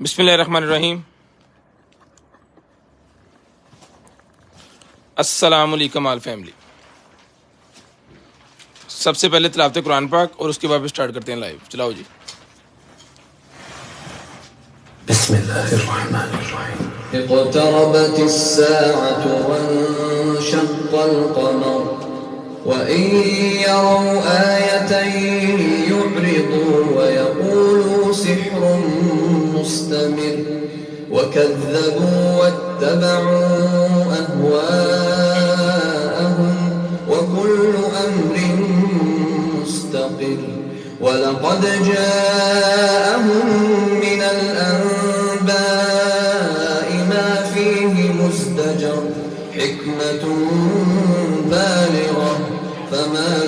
बिस्मिल्लाहिर्रहमानिर्रहीम। अस्सलामुअलैकुम आल फैमिली। सबसे पहले तिलावत कुरान पाक और उसके बाद स्टार्ट करते हैं लाइव। चलाओ जी। बिस्मिल्लाहिर्रहमानिर्रहीम। इक़्तरबतिस्साअतु वन्शक़्क़ल क़मर वइन यरौ आयतन यु'रिदू वयक़ूलू सिह्रुन मुस्तमिर वकज़्ज़बू वत्तबअू अहवाअहुम वकुल्लु अम्रिन मुस्तक़िर वलक़द जाअहुम मिनल अन्बाइ मा फ़ीहि मुज़्दजर हिक्मतुन बालिग़ह फमा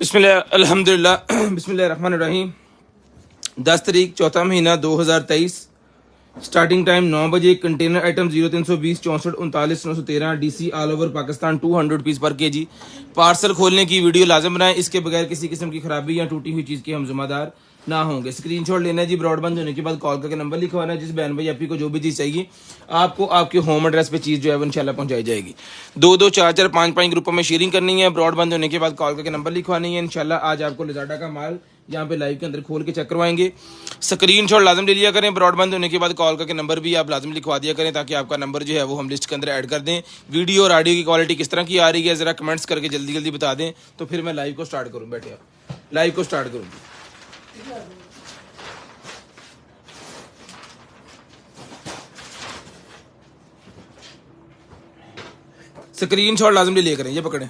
बिस्मिल्लाह अल्हम्दुलिल्लाह बिस्मिल्लाहिर्रहमानिर्रहीम 10 तारीख चौथा महीना 2023 स्टार्टिंग टाइम 9 बजे container item 0320 64 39 913 DC all over Pakistan 200 rupees पर केजी पार्सल खोलने की वीडियो लाजम बनाएं इसके बगैर किसी किस्म की खराबी या टूटी हुई चीज़ के हम जिम्मेदार ना होंगे। स्क्रीनशॉट लेना है जी, ब्रॉडबैंड होने के बाद कॉल करके नंबर लिखवाना है। जिस बहन भाई आपको जो भी चीज़ चाहिए आपको आपके होम एड्रेस पे चीज़ जो है वो इंशाल्लाह पहुंचाई जाएगी। 2-2 4-4 5-5 ग्रुपों में शेयरिंग करनी है। ब्रॉडबैंड होने के बाद कॉल करके नंबर लिखवानी है। इंशाल्लाह आज आपको लिजाडा का माल यहाँ पे लाइव के अंदर खोल के चेक करवाएंगे। स्क्रीनशॉट लाजम ले लिया करें। ब्रॉडबैंड होने के बाद कॉल करके नंबर भी आप लाजम लिखवा दिया करें ताकि आपका नंबर जो है वो हम लिस्ट के अंदर ऐड कर दें। वीडियो और ऑडियो की क्वालिटी किस तरह की आ रही है ज़रा कमेंट्स करके जल्दी जल्दी बता दें तो फिर मैं लाइव को स्टार्ट करूँ। बैठे आप लाइव को स्टार्ट करूँ। स्क्रीनशॉट लाजम ले लिया करें, ये पकड़ें।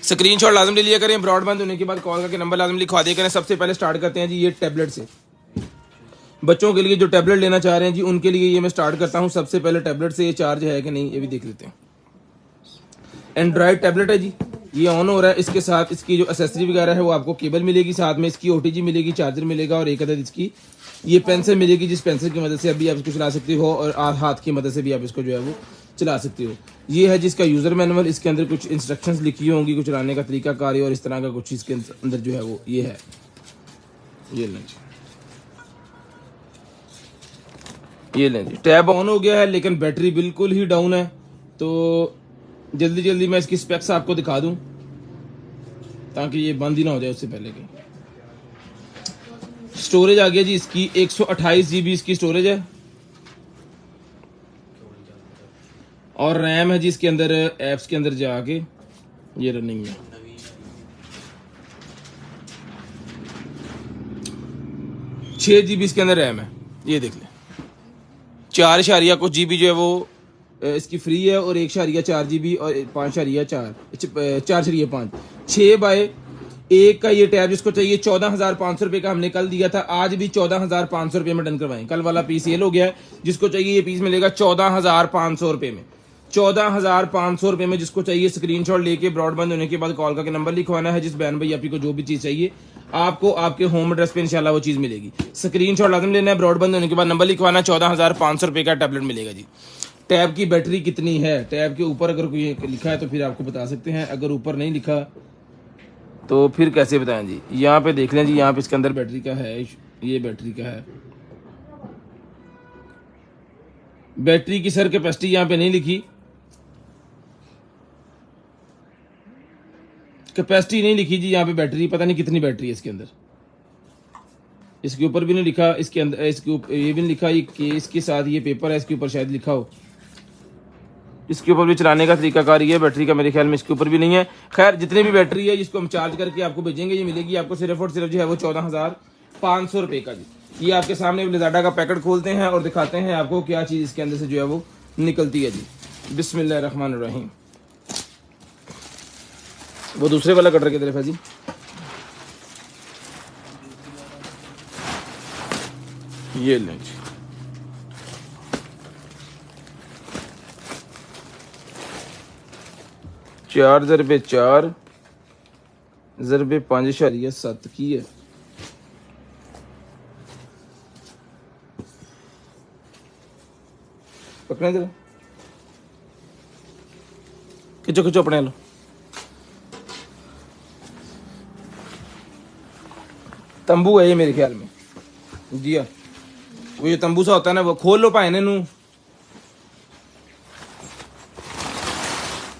स्क्रीनशॉट लाजम ले लिया करें। ब्रॉडबैंड होने के बाद कॉल करके नंबर लाजम लिखवा दिया करें। सबसे पहले स्टार्ट करते हैं जी ये टैबलेट से। बच्चों के लिए जो टैबलेट लेना चाह रहे हैं जी उनके लिए ये मैं स्टार्ट करता हूं। सबसे पहले टैबलेट से ये चार्ज है कि नहीं ये भी देख लेते हैं। एंड्रॉयड टैबलेट है जी, ये ऑन हो रहा है। इसके साथ इसकी जो एसेसरी वगैरह है वो आपको केबल मिलेगी, साथ में इसकी OTG मिलेगी, चार्जर मिलेगा और एक अदद इसकी ये पेंसिल मिलेगी जिस पेंसिल की मदद से अभी आप इसको चला सकते हो और हाथ की मदद से भी आप इसको जो है वो चला सकते हो। ये है जिसका यूज़र मैनुअल। इसके अंदर कुछ इंस्ट्रक्शंस लिखी होंगी, कुछ चलाने का तरीका कार और इस तरह का कुछ इसके अंदर जो है वो ये है। ये लें जी, टैब ऑन हो गया है लेकिन बैटरी बिल्कुल ही डाउन है। तो जल्दी जल्दी मैं इसकी स्पेक्स आपको दिखा दूं ताकि ये बंद ही ना हो जाए उससे पहले की। स्टोरेज आ गया जी इसकी 128 GB इसकी स्टोरेज है और रैम है जी इसके अंदर एप्स के अंदर जाके ये रनिंग है। छः GB इसके अंदर रैम है, ये देख लें। 4 इशारिया कुछ GB जो है वो इसकी फ्री है, और 1.4 GB और 4.5 6x1 का ये टैब जिसको चाहिए 14,500 रुपये का हमने कल दिया था, आज भी 14,500 रुपये में डन करवाएं। कल वाला पीस सेल हो गया है, जिसको चाहिए ये पीस मिलेगा 14,500 रुपये में। 14,500 रुपये में जिसको चाहिए स्क्रीनशॉट लेके ब्रॉडबैंड होने के बाद कॉल करके नंबर लिखवाना है। जिस बहन भाई आपको को जो भी चीज़ चाहिए आपको आपके होम एड्रेस पे इंशाल्लाह वो चीज़ मिलेगी। स्क्रीनशॉट लाजम लेना है, ब्रॉडबैंड होने के बाद नंबर लिखवाना, 14,500 रुपये का टैबलेट मिलेगा जी। टैब की बैटरी कितनी है, टैब के ऊपर अगर कोई लिखा है तो फिर आपको बता सकते हैं, अगर ऊपर नहीं लिखा तो फिर कैसे बताएं जी। यहाँ पे देख लें जी, यहाँ पे इसके अंदर बैटरी का है, ये बैटरी का है। बैटरी की सर कैपेसिटी यहाँ पे नहीं लिखी, कैपेसिटी नहीं लिखी जी यहाँ पे, बैटरी पता नहीं कितनी बैटरी है इसके अंदर, इसके ऊपर भी नहीं लिखा, इसके अंदर इसके ऊपर ये भी नहीं लिखा, ये केस के साथ ये पेपर है, इसके ऊपर शायद लिखा हो, इसके ऊपर भी चलाने का तरीकाकार ये बैटरी का मेरे ख्याल में इसके ऊपर भी नहीं है। खैर जितने भी बैटरी है जिसको हम चार्ज करके आपको भेजेंगे, ये मिलेगी आपको सिर्फ और सिर्फ जो है वो 14,500 रुपये का जी। ये आपके सामने लिज़ाडा का पैकेट खोलते हैं और दिखाते हैं आपको क्या चीज़ इसके अंदर से जो है वो निकलती है जी। बिस्मिल्लाहिर्रहमानिर्रहीम। वो दूसरे वाला कटर की तरफ है जी। ये लें जी, चार ज़रबे 4 ज़रबे 5.7 की है। पकड़े जरा, खिंचो खिंचो अपने लो। तंबू है ये मेरे ख्याल में जी। हाँ, वो ये तंबू सा होता है ना, वो खोल लो पाए नू।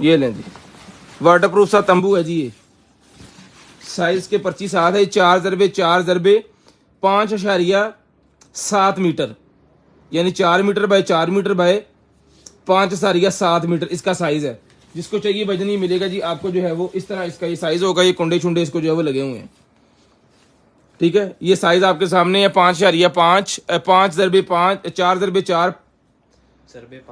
ये लें जी, वाटर प्रूफ सा तंबू है जी। ये साइज के पर्ची साथ है, 4 ज़रबे 4 ज़रबे 5.7 मीटर, यानी 4 metre by 4 metre by 5.7 metre इसका साइज है। जिसको चाहिए वजन ही मिलेगा जी आपको जो है वो इस तरह इसका ये साइज होगा। ये कुंडे छुंडे इसको जो है वो लगे हुए हैं, ठीक है। ये साइज आपके सामने है, 5.5 5 ज़रबे 5 4 ज़रबे 4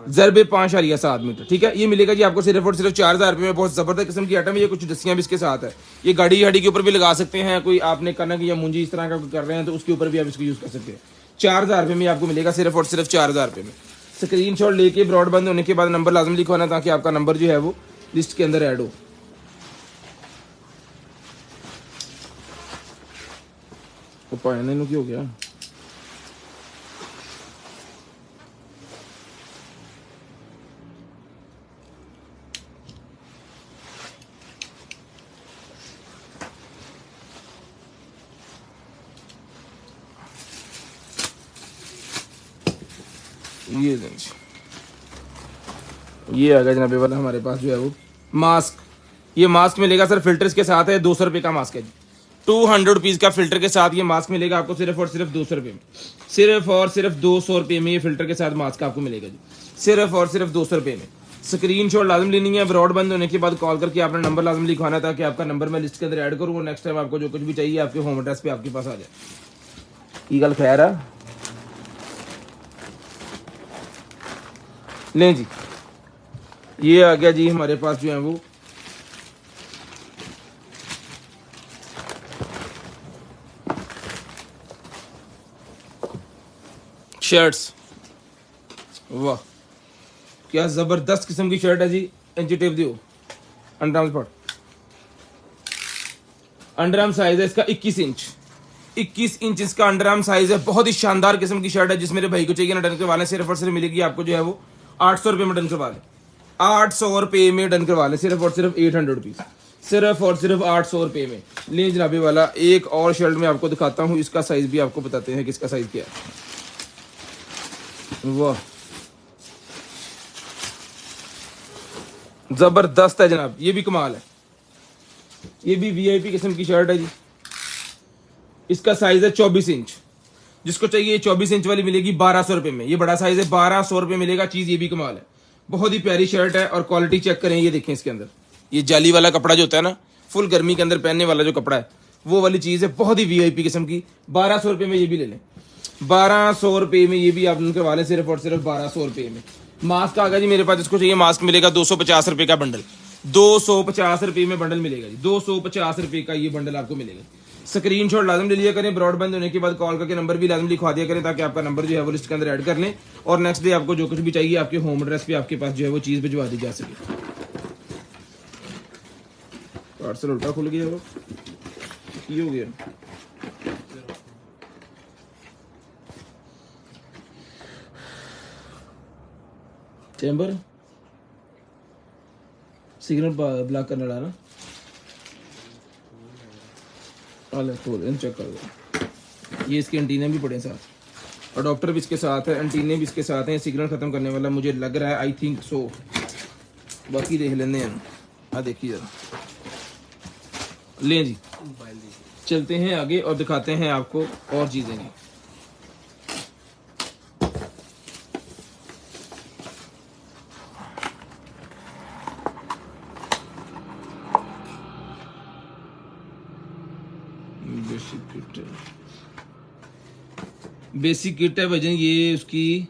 ज़रबे 5.7 मीटर, ठीक है। ये मिलेगा जी आपको सिर्फ और सिर्फ 4,000 रुपये में। बहुत ज़बरदस्त किस्म की आइटम है। ये कुछ दस्तियाँ भी इसके साथ है। ये गाड़ी हाड़ी के ऊपर भी लगा सकते हैं, कोई आपने कनक या मुंजी इस तरह का कर रहे हैं तो उसके ऊपर भी आप इसको यूज़ कर सकते हैं। 4,000 रुपये में आपको मिलेगा सिर्फ और सिर्फ 4,000 रुपये में। स्क्रीनशॉट लेके ब्रॉडबैंड होने के बाद नंबर लाजम लिखवाना ताकि आपका नंबर जो है वो लिस्ट के अंदर ऐड हो। तो पाने नु की हो गया। ये आ गया जनाबे वाला हमारे पास जो है वो मास्क। ये मास्क मिलेगा सर, फिल्टर्स के साथ है। 200 रुपये का मास्क है जी। 200 रुपीज़ का फिल्टर के साथ ये मास्क मिलेगा आपको सिर्फ और सिर्फ 200 रुपये में। सिर्फ और सिर्फ 200 रुपये में ये फिल्टर के साथ मास्क आपको मिलेगा जी, सिर्फ और सिर्फ 200 रुपये में। स्क्रीनशॉट लाजम लेनी है। ब्रॉडबैंड होने के बाद कॉल करके आपने नंबर लाजम लिखवाना था कि आपका नंबर मैं लिस्ट के अंदर ऐड करूँ और नेक्स्ट टाइम आपको जो कुछ भी चाहिए आपके होम एड्रेस पे आपके पास आ जाए। ये गल खैर है। लें जी, ये आ गया जी हमारे पास जो है वो शर्ट्स। वाह क्या जबरदस्त किस्म की शर्ट है जी। इंची टेप दियो, अंडरआर्म स्पॉट, अंडरआर्म साइज है इसका 21 इंच। 21 इंच इसका अंडरआर्म साइज है। बहुत ही शानदार किस्म की शर्ट है। जिस मेरे भाई को चाहिए ना डन करवा लें, सिर्फ और सिर्फ मिलेगी आपको जो है वो 800 रुपये में डन करवा लें। 800 रुपये में डन करवा लें, सिर्फ और सिर्फ 800 रुपीज़, सिर्फ और सिर्फ 800 रुपये में। ले जनाबे वाला एक और शर्ट में आपको दिखाता हूँ, इसका साइज भी आपको बताते हैं कि इसका साइज क्या है। वाह जबरदस्त है जनाब, ये भी कमाल है। ये भी वीआईपी किस्म की शर्ट है जी। इसका साइज है 24 इंच। जिसको चाहिए 24 इंच वाली मिलेगी 1200 रुपये में। ये बड़ा साइज है, 1200 रुपये मिलेगा। चीज ये भी कमाल है, बहुत ही प्यारी शर्ट है। और क्वालिटी चेक करें, ये देखें इसके अंदर ये जाली वाला कपड़ा जो होता है ना, फुल गर्मी के अंदर पहनने वाला जो कपड़ा है वो वाली चीज है, बहुत ही वीआईपी किस्म की। 1200 रुपये में ये भी ले लें, 1200 रुपये में ये भी आप करवा लें, सिर्फ और सिर्फ 1200 रुपये में। मास्क आ गया जी मेरे पास, जिसको चाहिए मास्क मिलेगा 250 रुपए का बंडल, 250 रुपए में बंडल मिलेगा जी, 250 रुपए का ये बंडल आपको मिलेगा। स्क्रीनशॉट लाजम ले लिया करें, ब्रॉड बंद होने के बाद कॉल करके नंबर भी लाजम लिखवा दिया करें, ताकि आपका नंबर जो है वो लिस्ट के अंदर ऐड कर लें, और नेक्स्ट डे आपको जो कुछ भी चाहिए आपके होम एड्रेस पे आपके पास जो है वो चीज़ भिजवा दी जा सके। पार्सल उल्टा खुल गया, वो ये हो गया। चैम्बर सिग्नल ब्लॉक करने वाला ना, अलग खोल इन चेक कर दो। ये इसके एंटीने भी पड़े साथ, अडॉप्टर भी इसके साथ है, एंटीने भी इसके साथ हैं, सिग्नल खत्म करने वाला मुझे लग रहा है, आई थिंक सो, बाकी देख लेते हैं। हाँ देखिए जरा, लें जी चलते हैं आगे और दिखाते हैं आपको और चीजें। बेसिक किट है वजन, ये उसकी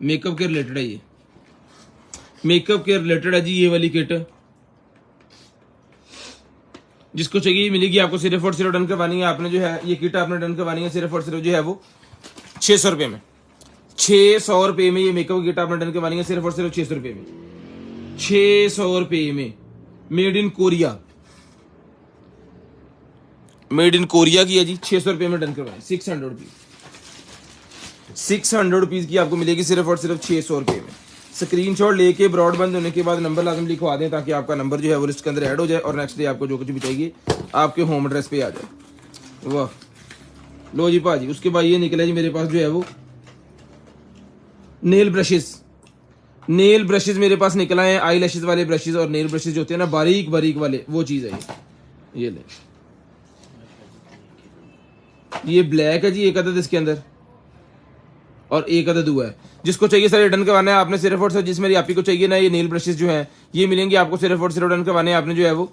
मेकअप के रिलेटेड है, ये मेकअप के रिलेटेड है जी ये वाली किट। जिसको चाहिए मिलेगी आपको, सिर्फ और सिर्फ डन करवानी है आपने जो है, ये किट आपने डन करवानी है सिर्फ और सिर्फ जो है वो 600 रुपये में, 600 रुपये में ये मेकअप किट आपने डन करवानी है सिर्फ और सिर्फ 600 रुपये में, 600 रुपये में, made in Korea, made in Korea की है जी, 600 रुपये में डन करवाएं, 600 रुपीज, 600 रुपीज की आपको मिलेगी सिर्फ और सिर्फ 600 रुपये में। स्क्रीनशॉट लेके ब्रॉड बंद होने के बाद नंबर लाजम लिखवा दें, ताकि आपका नंबर जो है वो लिस्ट के अंदर ऐड हो जाए, और नेक्स्ट डे आपको जो कुछ भी चाहिए आपके होम एड्रेस पे आ जाए। वाह लो जी भाजी, उसके बाद ये निकला जी मेरे पास जो है वो नेल ब्रशेस, नेल ब्रशेस मेरे पास निकला है, आई लैशेस वाले ब्रशेस और नेल ब्रशेस जो होते हैं ना बारीक बारीक वाले, वो चीज़ है ये ले, ये ब्लैक है जी एक अदद इसके अंदर, और एक अदद हुआ है। जिसको चाहिए सर रिटर्न करवाना है आपने सिर्फ और सिर्फ, जिस मेरी आपी को चाहिए ना ये नेल ब्रशेस जो हैं ये मिलेंगे आपको सिर्फ और सिर्फ रिटर्न करवाने आपने जो है वो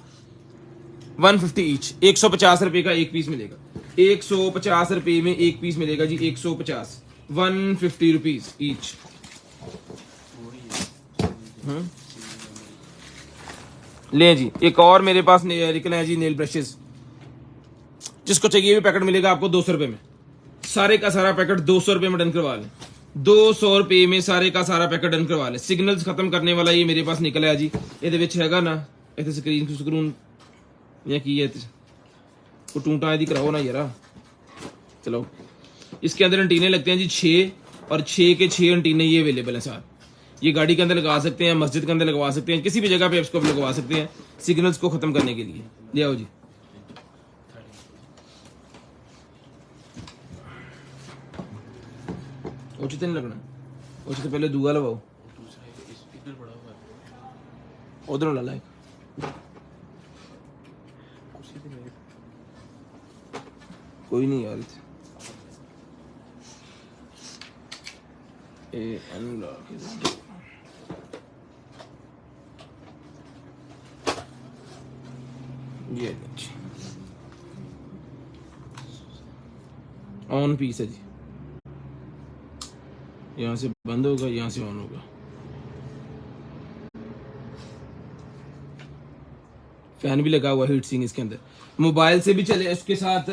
150 ईच, 150 रुपये का एक पीस मिलेगा, 150 रुपये में एक पीस मिलेगा जी, 150, 150 रुपीज ईच। ले जी एक और मेरे पास निकले हैं जी नेल ब्रशेस, जिसको चाहिए भी पैकेट मिलेगा आपको 200 रुपये में, सारे का सारा पैकेट 200 रुपये में डन करवा लें, 200 रुपये में सारे का सारा पैकेट डन करवा लें। सिग्नल्स खत्म करने वाला ये मेरे पास निकला है जी, ਇਹਦੇ ਵਿੱਚ ਹੈਗਾ ना ਇੱਥੇ ਸਕਰੀਨ ਸਕਰੂਨ या की है वो टूटा यदि कराओ ना यार। चलो इसके अंदर एंटीने लगते हैं जी 6 और 6 के 6 एंटीने ये अवेलेबल है साथ, ये गाड़ी के अंदर लगा सकते हैं, मस्जिद के अंदर लगवा सकते हैं, किसी भी जगह पे इसको लगवा सकते हैं सिग्नल्स को खत्म करने के लिए। ले आओ जी उचित नहीं लगना, उचित पहले दूआ लगाओ, उधर ला लाए कोई नहीं यार, ये ऑन पीस है जी, यहाँ से बंद होगा यहाँ से ऑन होगा, फैन भी लगा हुआ है, हीट सिंक इसके अंदर, मोबाइल से भी चले, इसके साथ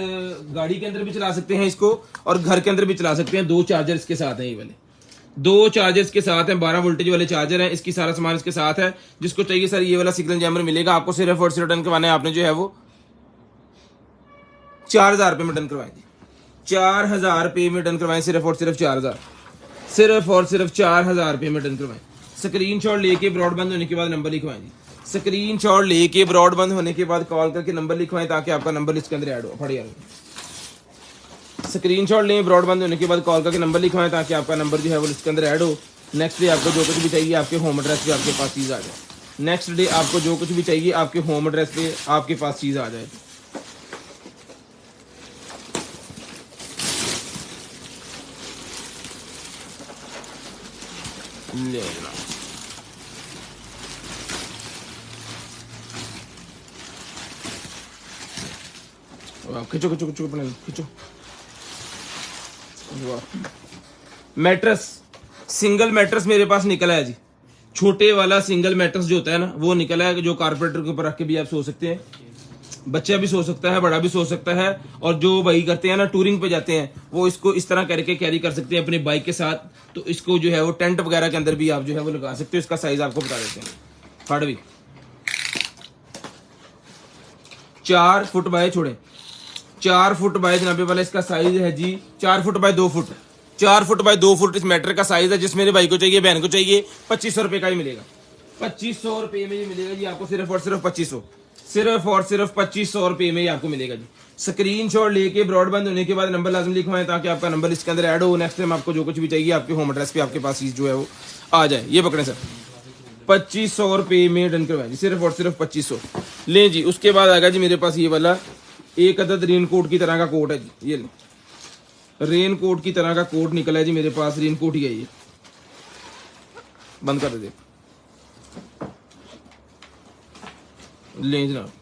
गाड़ी के अंदर भी चला सकते हैं इसको, और घर के अंदर भी चला सकते हैं। 2 चार्जर इसके साथ हैं, ये वाले 2 चार्जर्स के साथ हैं, 12 वोल्टेज वाले चार्जर हैं, इसकी सारा सामान इसके साथ है। जिसको चाहिए सर ये वाला सिग्नल जैमर मिलेगा आपको सिर्फ और सिर्फ डन करवाना है आपने जो है वो 4000 रुपये में डन करवाएंगे, 4000 रुपये में डन करवाएं, सिर्फ और सिर्फ 4000, सिर्फ और सिर्फ 4000 रुपये में डन करवाएं। स्क्रीनशॉट लेके ब्रॉडबैंड होने के बाद नंबर लिखवाएं जी, स्क्रीनशॉट लेके ब्रॉडबैंड होने के बाद कॉल करके नंबर लिखवाएं, ताकि आपका नंबर इसके अंदर ऐड हो। फट यार स्क्रीनशॉट लें, ब्रॉडबैंड होने के बाद कॉल करके नंबर लिखवाएं, ताकि आपका नंबर जो है वो इसके अंदर ऐड हो। नेक्स्ट डे आपको जो कुछ भी चाहिए आपके होम एड्रेस पे आपके पास चीज़ आ जाए, नेक्स्ट डे आपको जो कुछ भी चाहिए आपके होम एड्रेस पे आपके पास चीज़ आ जाए। खिंचो खिंचो खिंचो अपने खिंचो। मैट्रेस सिंगल मैट्रेस मेरे पास निकला है जी, छोटे वाला सिंगल मैट्रेस जो होता है ना वो निकला है, जो कारपेंटर के ऊपर रख के भी आप सो सकते हैं, बच्चा भी सो सकता है, बड़ा भी सो सकता है। और जो भाई करते हैं ना टूरिंग पे जाते हैं वो इसको इस तरह करके कैरी कर सकते हैं अपनी बाइक के साथ, तो इसको जो है वो टेंट वगैरह के अंदर भी आप जो है वो लगा सकते हो। इसका साइज आपको बता देते हैं, फट भी 4 फुट बाय छोड़े 4 फुट बाय जनाबे वाला इसका साइज है जी, 4 foot by 2 foot, 4 foot by 2 foot इस मैटर का साइज है। जिस मेरे भाई को चाहिए, बहन को चाहिए, 2500 रुपए का ही मिलेगा, 2500 रुपए में ही मिलेगा जी आपको, सिर्फ और सिर्फ 2500, सिर्फ और सिर्फ 2500 रुपए में ही आपको मिलेगा जी। स्क्रीनशॉट लेके ब्रॉडबैंड होने के बाद नंबर लाजम लिखवाएं ताकि आपका नंबर इसके अंदर ऐड हो। नेक्स्ट टाइम आपको जो कुछ भी चाहिए आपके होम एड्रेस पे आपके पास जो है वो आ जाए। ये पकड़े सर, 2500 रुपए में डन करवाएं जी, सिर्फ और सिर्फ 2500 लें जी। उसके बाद आएगा जी मेरे पास ये वाला एक अदद रेन कोट की तरह का कोट है जी, ये रेन कोट की तरह का कोट निकला है जी मेरे पास, रेन कोट ही है ये, बंद कर दे लें जनाब।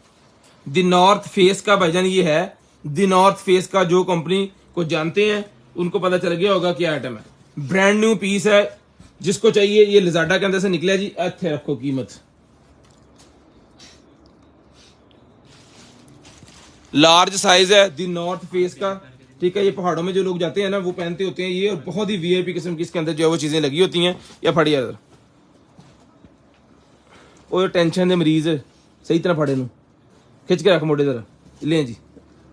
द नॉर्थ फेस का भाईजान ये है, द नॉर्थ फेस का जो कंपनी को जानते हैं उनको पता चल गया होगा क्या आइटम है, ब्रांड न्यू पीस है। जिसको चाहिए ये लिजाडा के अंदर से निकला जी, अच्छे रखो कीमत, लार्ज साइज है द नॉर्थ फेस का, ठीक है। ये पहाड़ों में जो लोग जाते हैं ना वो पहनते होते हैं ये, और बहुत ही वीआईपी किस्म की इसके अंदर जो है वो चीजें लगी होती हैं। या फड़ी यार वो टेंशन दे मरीज सही तरह फड़े नू खिंच के रख मोटे जरा, ले जी,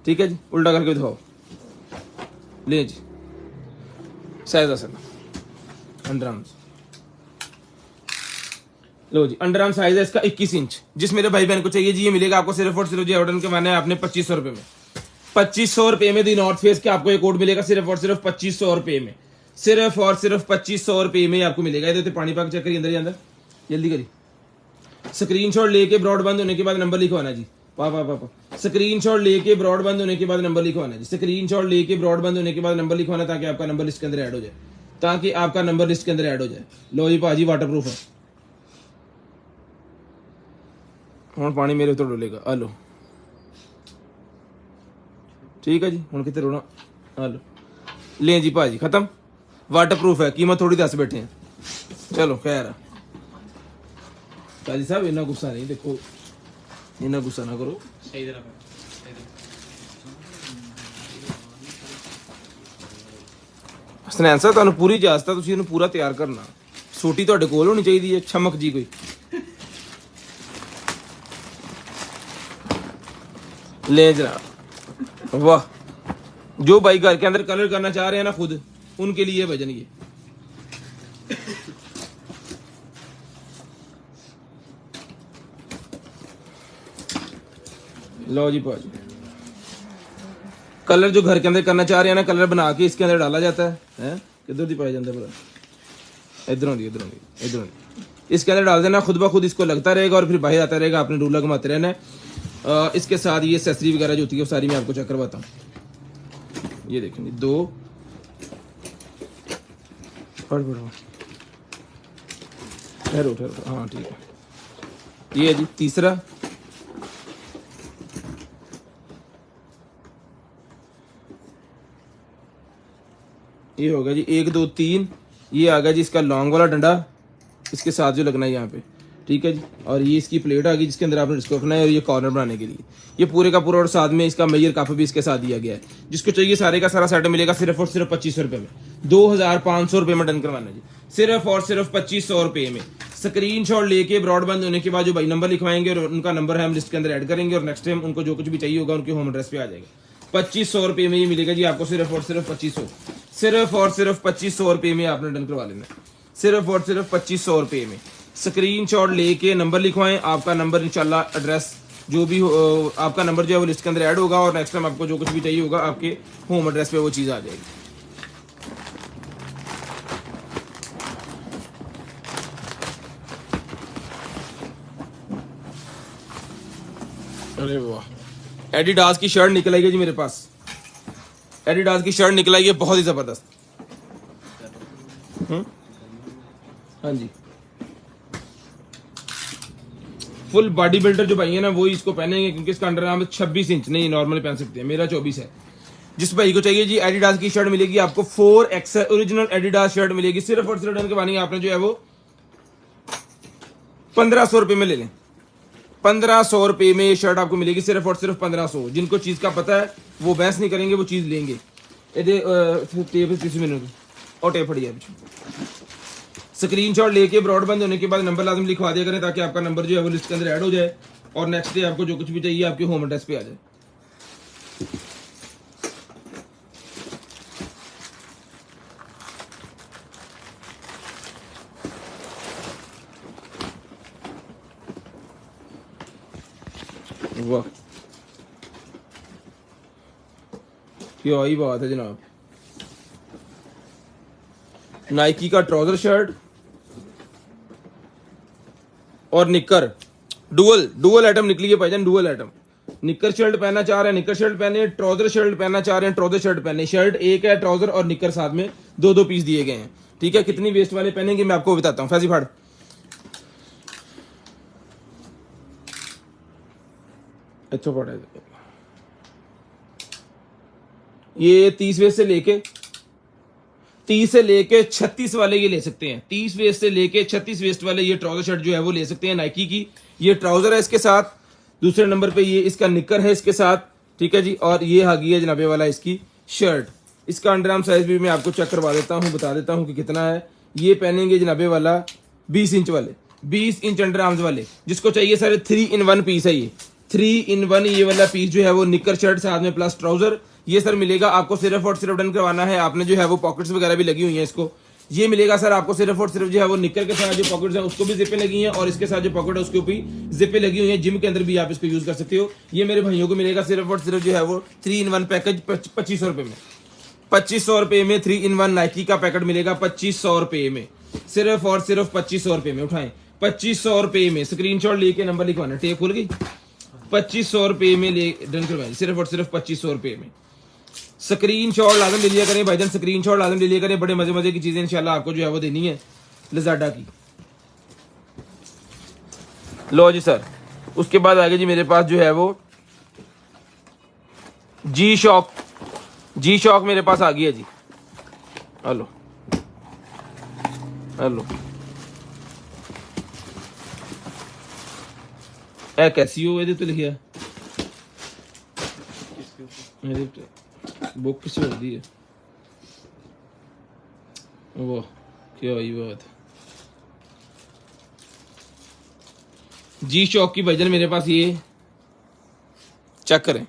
ठीक है जी, उल्टा करके दिखाओ, ले जी। साइज असल अंडर आर्म्स, लो जी, अंडर आर्म साइज है इसका 21 इंच। जिस मेरे भाई बहन को चाहिए जी ये मिलेगा आपको सिर्फ और सिर्फ जी ऑर्डर के माने आपने 2500 रुपए में, 2500 रुपए में दी नॉर्थ फेस के आपको एक कोड मिलेगा सिर्फ और सिर्फ 2500 रुपए में, सिर्फ और सिर्फ 2500 रुपए में आपको मिलेगा। ये पानी पाक चेक करिए अंदर ही अंदर, जल्दी करिए। स्क्रीनशॉट लेके ब्रॉडबैंड होने के बाद नंबर लिखवाना जी, पापा स्क्रीनशॉट लेके ब्रॉडबैंड होने के बाद नंबर लिखवाना जी, स्क्रीनशॉट लेके ब्रॉडबैंड होने के बाद नंबर लिखवाना ताकि आपका नंबर लिस्ट के अंदर ऐड हो जाए, ताकि आपका नंबर लिस्ट के अंदर ऐड हो जाए। लो जी भाजी वाटरप्रूफ है, ਹੁਣ पानी मेरे तो डोलेगा, आ लो ठीक है जी। ਹੁਣ कितने रोना, आ लो ले जी भाजी, खत्म, वाटरप्रूफ है, कीमत थोड़ी दस बैठे हैं। चलो खैर है काजी साहब, इतना गुस्सा नहीं, देखो इतना गुस्सा ना करो, ਹਸਨੈਨ ਸਾਹਿਬ ਤੁਹਾਨੂੰ ਪੂਰੀ ਇਜਾਜ਼ਤ ਹੈ, ਤੁਸੀਂ ਇਹਨੂੰ ਪੂਰਾ ਤਿਆਰ ਕਰਨਾ। ਸੋਟੀ ਤੁਹਾਡੇ ਕੋਲ ਹੋਣੀ ਚਾਹੀਦੀ ਹੈ, ਚਮਕ ਜੀ ਕੋਈ ले जनाब। वाह, जो भाई घर के अंदर कलर करना चाह रहे हैं ना खुद, उनके लिए भजन ये लो जी भाजी। कलर जो घर के अंदर करना चाह रहे हैं ना, कलर बना के इसके अंदर डाला जाता है किधर दी पाया जाता है, इधरों दी इधरों दी इधरों दी, इसके अंदर डाल देना, खुद ब खुद इसको लगता रहेगा और फिर बाहर आता रहेगा, आपने रूला घुमाते रहना है। इसके साथ ये एक्सेसरी वगैरह जो होती है वो सारी मैं आपको चेक करवाता हूँ। ये देखेंगे दो ठहरो ठहरो, हाँ ठीक है। ये है जी तीसरा, ये होगा जी 1 2 3, ये आ गया जी इसका लॉन्ग वाला डंडा, इसके साथ जो लगना है यहाँ पे, ठीक है जी। और ये इसकी प्लेट आ गई जिसके अंदर आपने इसको रखना है, और ये कॉर्नर बनाने के लिए ये पूरे का पूरा, और साथ में इसका मेजर कप भी इसके साथ दिया गया है। जिसको चाहिए सारे का सारा सेट मिलेगा सिर्फ और सिर्फ 2500 रुपए में, 2500 रुपए में डन करवाना जी, सिर्फ और सिर्फ 2500 रुपए में। स्क्रीनशॉट लेके ब्रॉडबैंड होने के बाद जो भाई नंबर लिखवाएंगे और उनका नंबर है हम लिस्ट के अंदर ऐड करेंगे, और नेक्स्ट टाइम उनको जो कुछ भी चाहिए होगा उनके होम एड्रेस पे आ जाएगा। 2500 रुपए में ये मिलेगा जी आपको, सिर्फ और सिर्फ 2500, सिर्फ और सिर्फ 2500 रुपए में आपने डन करवा लेना, सिर्फ और सिर्फ 2500 रुपए में। स्क्रीनशॉट लेके नंबर लिखवाएं, आपका नंबर इंशाल्लाह एड्रेस जो भी आपका नंबर जो है वो लिस्ट के अंदर ऐड होगा, और नेक्स्ट टाइम आपको जो कुछ भी चाहिए होगा आपके होम एड्रेस पे वो चीज़ आ जाएगी। अरे वाह, एडिडास की शर्ट निकल आई है जी मेरे पास, एडिडास की शर्ट निकल आई है बहुत ही जबरदस्त। हाँ जी, फुल बॉडी बिल्डर जो भाई है ना वो इसको पहनेंगे, क्योंकि इसका अंडर आर्म 26 इंच नहीं, नॉर्मल पहन सकते हैं, मेरा 24 है। जिस भाई को चाहिए जी एडिडास की शर्ट मिलेगी आपको 4XL ओरिजिनल एडिडास शर्ट मिलेगी सिर्फ और सिर्फ डन करवानी है आपने जो है वो 1500 रुपए में ले लें। 1500 रुपए में ये शर्ट आपको मिलेगी सिर्फ और सिर्फ 1500। जिनको चीज का पता है वो बहस नहीं करेंगे, वो चीज लेंगे। टेप किसी मिनट और टेप पड़ी है स्क्रीनशॉट लेके ब्रॉडबैंड होने के बाद नंबर लाजम लिखवा दिया करें ताकि आपका नंबर जो है वो लिस्ट के अंदर ऐड हो जाए और नेक्स्ट डे आपको जो कुछ भी चाहिए आपके होम एड्रेस पे आ जाए। वाह क्या ही बात है जनाब। नाइकी का ट्राउजर शर्ट और निकर डुअल आइटम निकली है भाईजान, डुअल आइटम। निकर शर्ट पहनना चाह रहे हैं निकर शर्ट पहने, ट्राउजर शर्ट पहनना चाह रहे हैं ट्राउजर शर्ट पहने। शर्ट एक है, ट्राउजर और निकर साथ में दो दो पीस दिए गए हैं। ठीक है, कितनी वेस्ट वाले पहनेंगे मैं आपको बताता हूँ। फैजी फाड़ अच्छा पड़ा है। ये 30 वेस्ट से लेके 36 वाले ये ले सकते हैं। 30 वेस्ट से लेके 36 वेस्ट वाले ये ट्राउजर शर्ट जो है वो ले सकते हैं नाइकी की। ये ट्राउजर है इसके साथ, दूसरे नंबर पे ये इसका निकर है इसके साथ। ठीक है जी, और ये हागी है जनाबे वाला इसकी शर्ट। इसका अंडरआर्म साइज भी मैं आपको चेक करवा देता हूँ, बता देता हूँ कि कितना है। ये पहनेंगे जनाबे वाला 20 इंच वाले, 20 इंच अंडरआर्म्स वाले। जिसको चाहिए सर 3 in 1 पीस है ये 3 in 1 ये वाला पीस जो है वो निकर शर्ट साथ में प्लस ट्राउजर। ये सर मिलेगा आपको सिर्फ और सिर्फ डन करवाना है आपने जो है वो पॉकेट्स वगैरह भी लगी हुई है इसको। ये मिलेगा सर आपको सिर्फ और सिर्फ जो है वो निकर के साथ जो पॉकेट्स है उसको भी जिपे लगी हैं और इसके साथ जो पॉकेट है उसके ऊपर जिपे लगी हुई है। जिम के अंदर भी आप इसको यूज कर सकते हो। ये मेरे भाइयों को मिलेगा सिर्फ और सिर्फ जो है वो 3 in 1 पैकेज 2500 रुपए में। 2500 रुपए में 3 in 1 नाइकी का पैकेट मिलेगा 2500 रुपए में, सिर्फ और सिर्फ 2500 रुपए में। उठाएं 2500 रुपए में, स्क्रीनशॉट लेके नंबर लिखवाना। टेप खुल गई। 2500 रुपए में ले डन करवाएं सिर्फ और सिर्फ 2500 रुपए में। स्क्रीनशॉट लाजम ले लिया करें भाईजान, स्क्रीनशॉट लाजम ले लिया करें। बड़े मजे मजे की चीजें इंशाल्लाह आपको जो है वो देनी है लजाडा की। लो जी सर, उसके बाद आगे जी मेरे पास जो है वो जी शॉक मेरे पास आ गई है जी। हेलो हेलो ए कैसी हो ये तो लिखिया बुक किसी हो दी है वो क्या ये बात। जी शॉक की भाईजान मेरे पास ये चेक करें।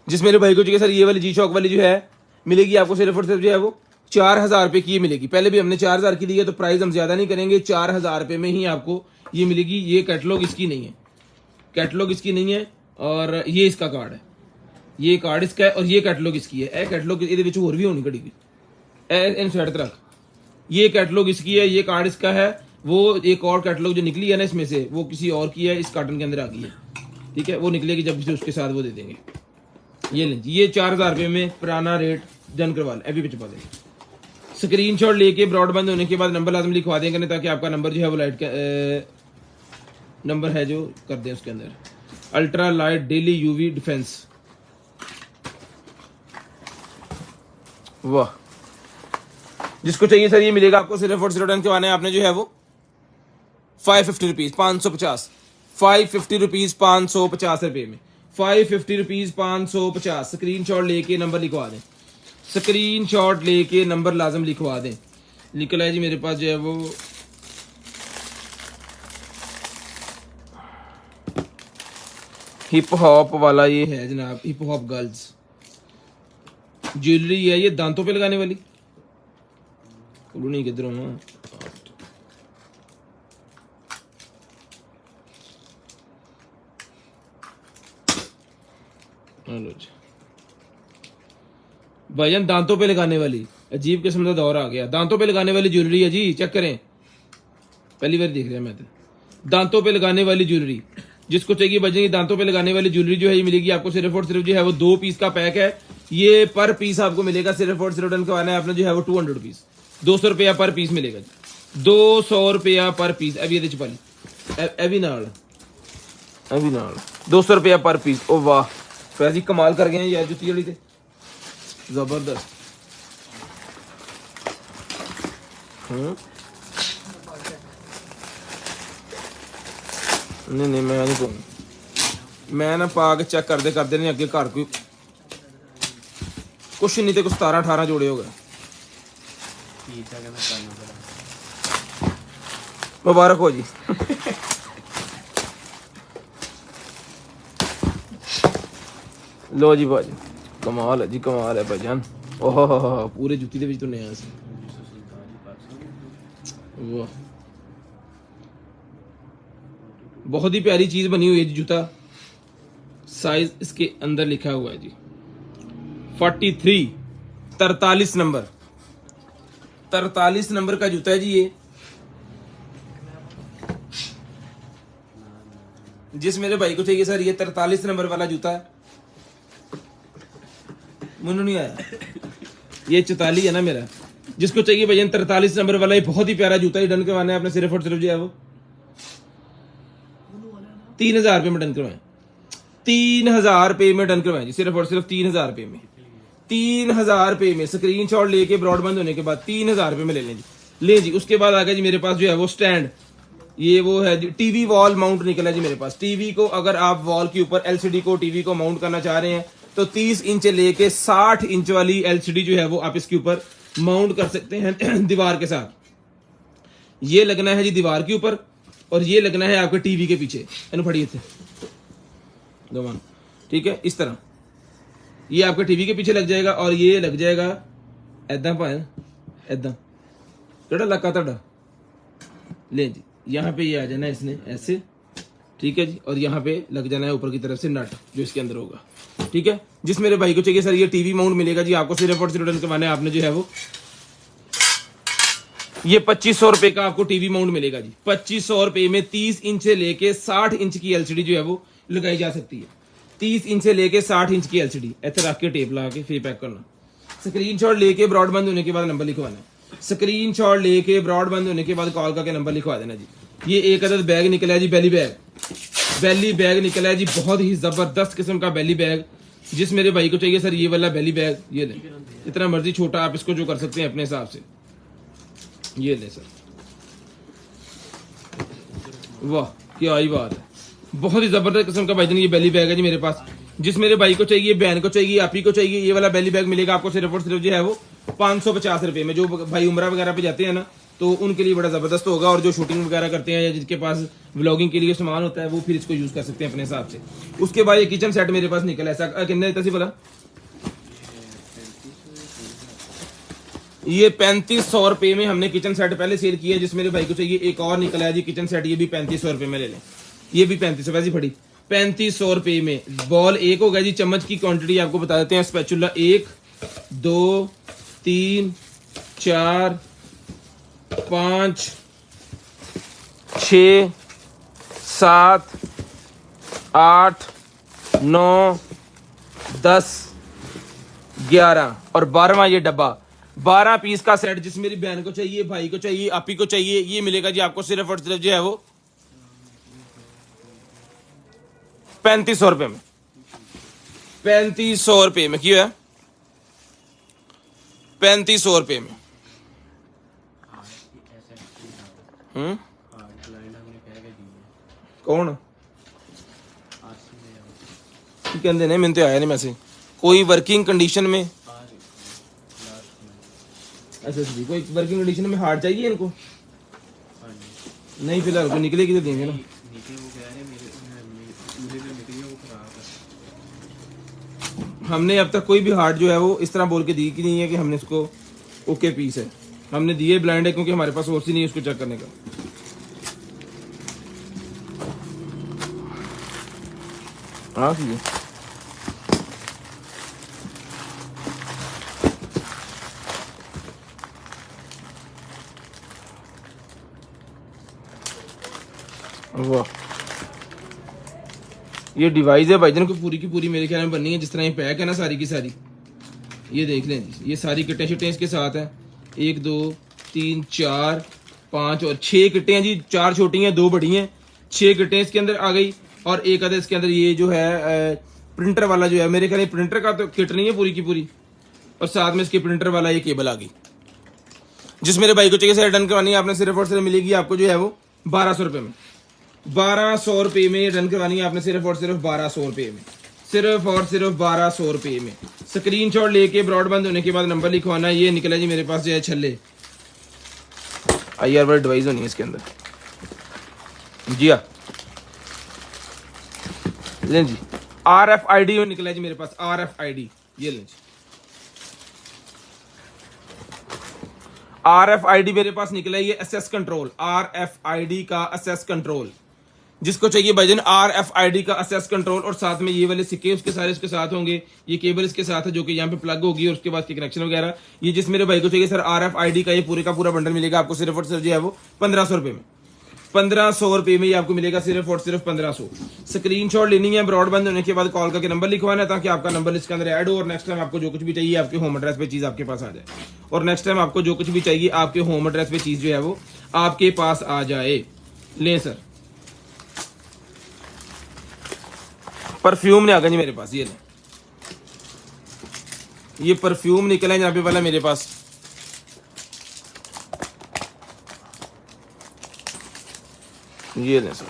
जिस मेरे भाई को चाहिए सर ये वाली जी शॉक वाली जो है मिलेगी आपको सिर्फ और सिर्फ जो है वो 4000 रुपए की ये मिलेगी। पहले भी हमने 4000 की दी है तो प्राइस हम ज्यादा नहीं करेंगे, 4000 रुपए में ही आपको ये मिलेगी। ये कैटलॉग इसकी नहीं है, कैटलॉग इसकी नहीं है और ये इसका कार्ड है, ये कार्ड इसका है और ये कैटलॉग इसकी है। ए कैटलॉग ये विच होर भी होनी घड़ी इन साइड तरफ ये कैटलॉग इसकी है, ये कार्ड इसका है। वो एक और कैटलॉग जो निकली है ना इसमें से वो किसी और की है, इस कार्टन के अंदर आ गई है। ठीक है, वो निकलेगी जब से उसके साथ वो दे देंगे। ये लें ये 4000 रुपए में पुराना रेट डन करवा लें, अभी भी छपा देंगे। स्क्रीनशॉट लेके ब्रॉडबैंड होने के बाद नंबर लाजम लिखवा देंगे ताकि आपका नंबर जो है वो लाइट का नंबर है जो कर दें उसके अंदर। Ultra light daily UV defence. वाह, जिसको चाहिए सर ये मिलेगा आपको सिर्फ और सिर्फ डन करवाना है आपने जो है वो 550 रुपीज 550 550 रुपीज 550 रुपए में 550 रुपीज 550। स्क्रीनशॉट लेके नंबर लिखवा दें, स्क्रीनशॉट लेके नंबर लाजम लिखवा दें। निकला है जी मेरे पास जो है वो हिप हॉप वाला ये है जनाब, हिप हॉप गर्ल्स ज्वेलरी है। ये दांतों पे लगाने वाली नहीं किधर हूँ भाईजान, दांतों पे लगाने वाली अजीब किस्म का दौर आ गया। दांतों पे लगाने वाली ज्वेलरी है जी, चेक करें, पहली बार देख रहे हैं मैं तो। दांतों पे लगाने वाली ज्वेलरी जिसको चाहिए बजेंगे दांतों पे लगाने वाली ज्वेलरी जो है ये मिलेगी आपको सिर्फ और सिर्फ जो है वो 2 पीस का पैक है। ये पर पीस आपको मिलेगा सिर्फ और सिर्फ डन करवाना है आपने जो है वो 200 रुपीज 200 रुपया पर पीस मिलेगा, 200 रुपया पर पीस। अभी ये छपाली अभी नाल 200 रुपया पर पीस। ओ वाह फैजी कमाल कर गए हैं यार जुत्ती वाली से। जबरदस्त। नहीं नहीं मैं नहीं कहूँ, मैं ना पा के चेक करते नहीं अगे घर कोई कुछ नहीं, तो कुछ 17-18 जोड़े हो गए। मुबारक हो जी। लो जी भाजी, कमाल है जी, कमाल है भाईजान। ओहो पूरे जुत्ती दे विच तो नया सी। वाह, बहुत ही प्यारी चीज बनी हुई है जी। जूता साइज इसके अंदर लिखा हुआ है जी 43 नंबर, 43 नंबर का जूता है जी ये। जिस मेरे भाई को चाहिए सर ये 43 नंबर वाला जूता है, मुझे नहीं आया, ये 44 है ना मेरा। जिसको चाहिए भैया 43 नंबर वाला, ये बहुत ही प्यारा जूता है। डन करवाना है आपने सिर्फ और सिर्फ जो है वो 3000 रुपये में डन करवाएं, 3000 रुपये में डन करवाएं जी, सिर्फ और सिर्फ 3000 रुपये में, 3000 रुपये में। स्क्रीनशॉट लेके ब्रॉडबैंड होने के बाद 3000 रुपये में ले लें जी। ले जी, उसके बाद आ गया जी मेरे पास जो है वो स्टैंड, ये वो है जी टीवी वॉल माउंट निकला जी मेरे पास। टीवी को अगर आप वॉल के ऊपर एलसीडी को टीवी को माउंट करना चाह रहे हैं तो 30 इंच लेके 60 इंच वाली एलसीडी जो है वो आप इसके ऊपर माउंट कर सकते हैं दीवार के साथ। ये लगना है जी दीवार के ऊपर और ये लगना है आपके टीवी के पीछे, फड़िए थे दोनों, ठीक है। इस तरह ये आपके टीवी के पीछे लग जाएगा और ये लग जाएगा ऐदा भाई, ऐदा केड़ा लगा तुहाडा। ले जी, यहाँ पे ये आ जाना है इसने ऐसे, ठीक है जी, और यहाँ पे लग जाना है ऊपर की तरफ से नट जो इसके अंदर होगा, ठीक है। जिस मेरे भाई को चाहिए सर ये टीवी माउंट मिलेगा जी आपको सिर्फ और सिर्फ डन करवाना है आपने जो है वो ये 2500 रुपए का आपको टीवी माउंट मिलेगा जी। 2500 रुपए में 30 इंच से लेके 60 इंच की एलसीडी जो है वो लगाई जा सकती है। 30 इंच से लेके 60 इंच की एलसीडी ऐसे रख के टेप लगा के फिर पैक करना। स्क्रीनशॉट लेके ब्रॉडबैंड होने के बाद नंबर लिखवाना है। स्क्रीनशॉट लेके ब्रॉडबैंड होने के बाद कॉल करके नंबर लिखवा देना जी। ये एक अदद बैग निकला है जी, बेली बैग, बेली बैग निकला है जी, बहुत ही जबरदस्त किस्म का बेली बैग। जिस मेरे भाई को चाहिए सर ये वाला बेली बैग, ये ले, इतना मर्जी छोटा आप इसको जो कर सकते हैं अपने हिसाब से, ये ले सर। वाह क्या ही बात है, बहुत ही जबरदस्त किस्म का भाईजान ये बेली बैग है जी मेरे पास। जिस मेरे भाई को चाहिए, बहन को चाहिए, आप ही को चाहिए, ये वाला बेली बैग मिलेगा आपको सिर्फ और सिर्फ जो है वो 550 रुपए में। जो भाई उमरा वगैरह पे जाते हैं ना तो उनके लिए बड़ा जबरदस्त होगा, और जो शूटिंग वगैरह करते हैं या जिनके पास व्लॉगिंग के लिए सामान होता है वो फिर इसको यूज कर सकते हैं अपने हिसाब से। उसके बाद ये किचन सेट मेरे पास निकला है, कितने देता सी बोला ये 3500 रुपए में हमने किचन सेट पहले सेल किया। जिस मेरे भाई को चाहिए एक और निकला है जी किचन सेट, ये भी 3500 रुपए में ले लें, ये भी 3500 वैसे फड़ी 3500 रुपए में। बॉल एक हो गया जी, चम्मच की क्वांटिटी आपको बता देते हैं। स्पैचुला 1 2 3 4 5 6 7 8 9 10 11 और 12वां ये डब्बा, 12 पीस का सेट। जिस मेरी बहन को चाहिए, भाई को चाहिए, आपी को चाहिए, ये मिलेगा जी आपको सिर्फ और सिर्फ जो है वो 3500 रुपए में। 3500 रुपए में क्यों है, 3500 रुपए में। कौन कहते ने, मैंने तो आया नहीं मैसेज कोई वर्किंग कंडीशन में। अच्छा जी, कोई वर्किंग कंडीशन में हार्ड चाहिए इनको? नहीं फिलहाल को निकलेगी तो देंगे ना। हमने अब तक कोई भी हार्ड जो है वो इस तरह बोल के दी कि नहीं है कि हमने इसको ओके पीस है, हमने दिए ब्लाइंड है क्योंकि हमारे पास सोर्स ही नहीं है उसको चेक करने का। हाँ ठीक है, वाह ये डिवाइस है भाईजान को पूरी की पूरी मेरे ख्याल में बननी है। जिस तरह ये पैक है ना सारी की सारी, ये देख लें ये सारी किटें शिटें इसके साथ है। 1 2 3 4 5 और 6 किटें हैं जी, 4 छोटी हैं 2 बड़ी हैं, 6 किटें इसके अंदर आ गई। और एक आधा इसके अंदर ये जो है प्रिंटर वाला जो है, मेरे ख्याल में प्रिंटर का तो किट नहीं है पूरी की पूरी, और साथ में इसके प्रिंटर वाला ये केबल आ गई। जिस मेरे भाई को चाहिए सर रिटर्न करवानी है आपने सिर्फ और सिर्फ मिलेगी आपको जो है वो 1200 रुपये में। 1200 रुपये में रिटर्न करवानी है आपने सिर्फ और सिर्फ 1200 रुपये में, सिर्फ और सिर्फ 1200 रुपये में। स्क्रीनशॉट लेके ब्रॉडबैंड होने के बाद नंबर लिखवाना। ये निकला जी मेरे पास जो है छल्ले IR वाली डिवाइस होनी है इसके अंदर जी। हाँ लें जी, RFID निकला जी मेरे पास, RFID ये लें जी। RFID मेरे पास निकला है ये एसेस कंट्रोल, RFID का एसेस कंट्रोल। जिसको चाहिए भाईजान RFID का एसेस कंट्रोल और साथ में ये वाले सिक्के उसके सारे इसके साथ होंगे, ये केबल इसके साथ है जो कि यहाँ पे प्लग होगी और उसके बाद की कनेक्शन वगैरह। ये जिस मेरे भाई को चाहिए सर RFID का ये पूरे का पूरा बंडल मिलेगा आपको सिर्फ और सिर्फ जो है वो 1500 रुपये में। 1500 रुपये में ये आपको मिलेगा सिर्फ और सिर्फ 1500। स्क्रीनशॉट लेनी है, ब्रॉडबैंड होने के बाद कॉल करके नंबर लिखवाना है ताकि आपका नंबर इसके अंदर ऐड हो और नेक्स्ट टाइम आपको जो कुछ भी चाहिए आपके होम एड्रेस पे चीज आपके पास आ जाए। और नेक्स्ट टाइम आपको जो कुछ भी चाहिए आपके होम एड्रेस पे चीज जो है वो आपके पास आ जाए। लें सर, परफ्यूम ने आ गया जी मेरे पास, ये लें, ये परफ्यूम निकला है जनाबे वाला मेरे पास। ये लें सर,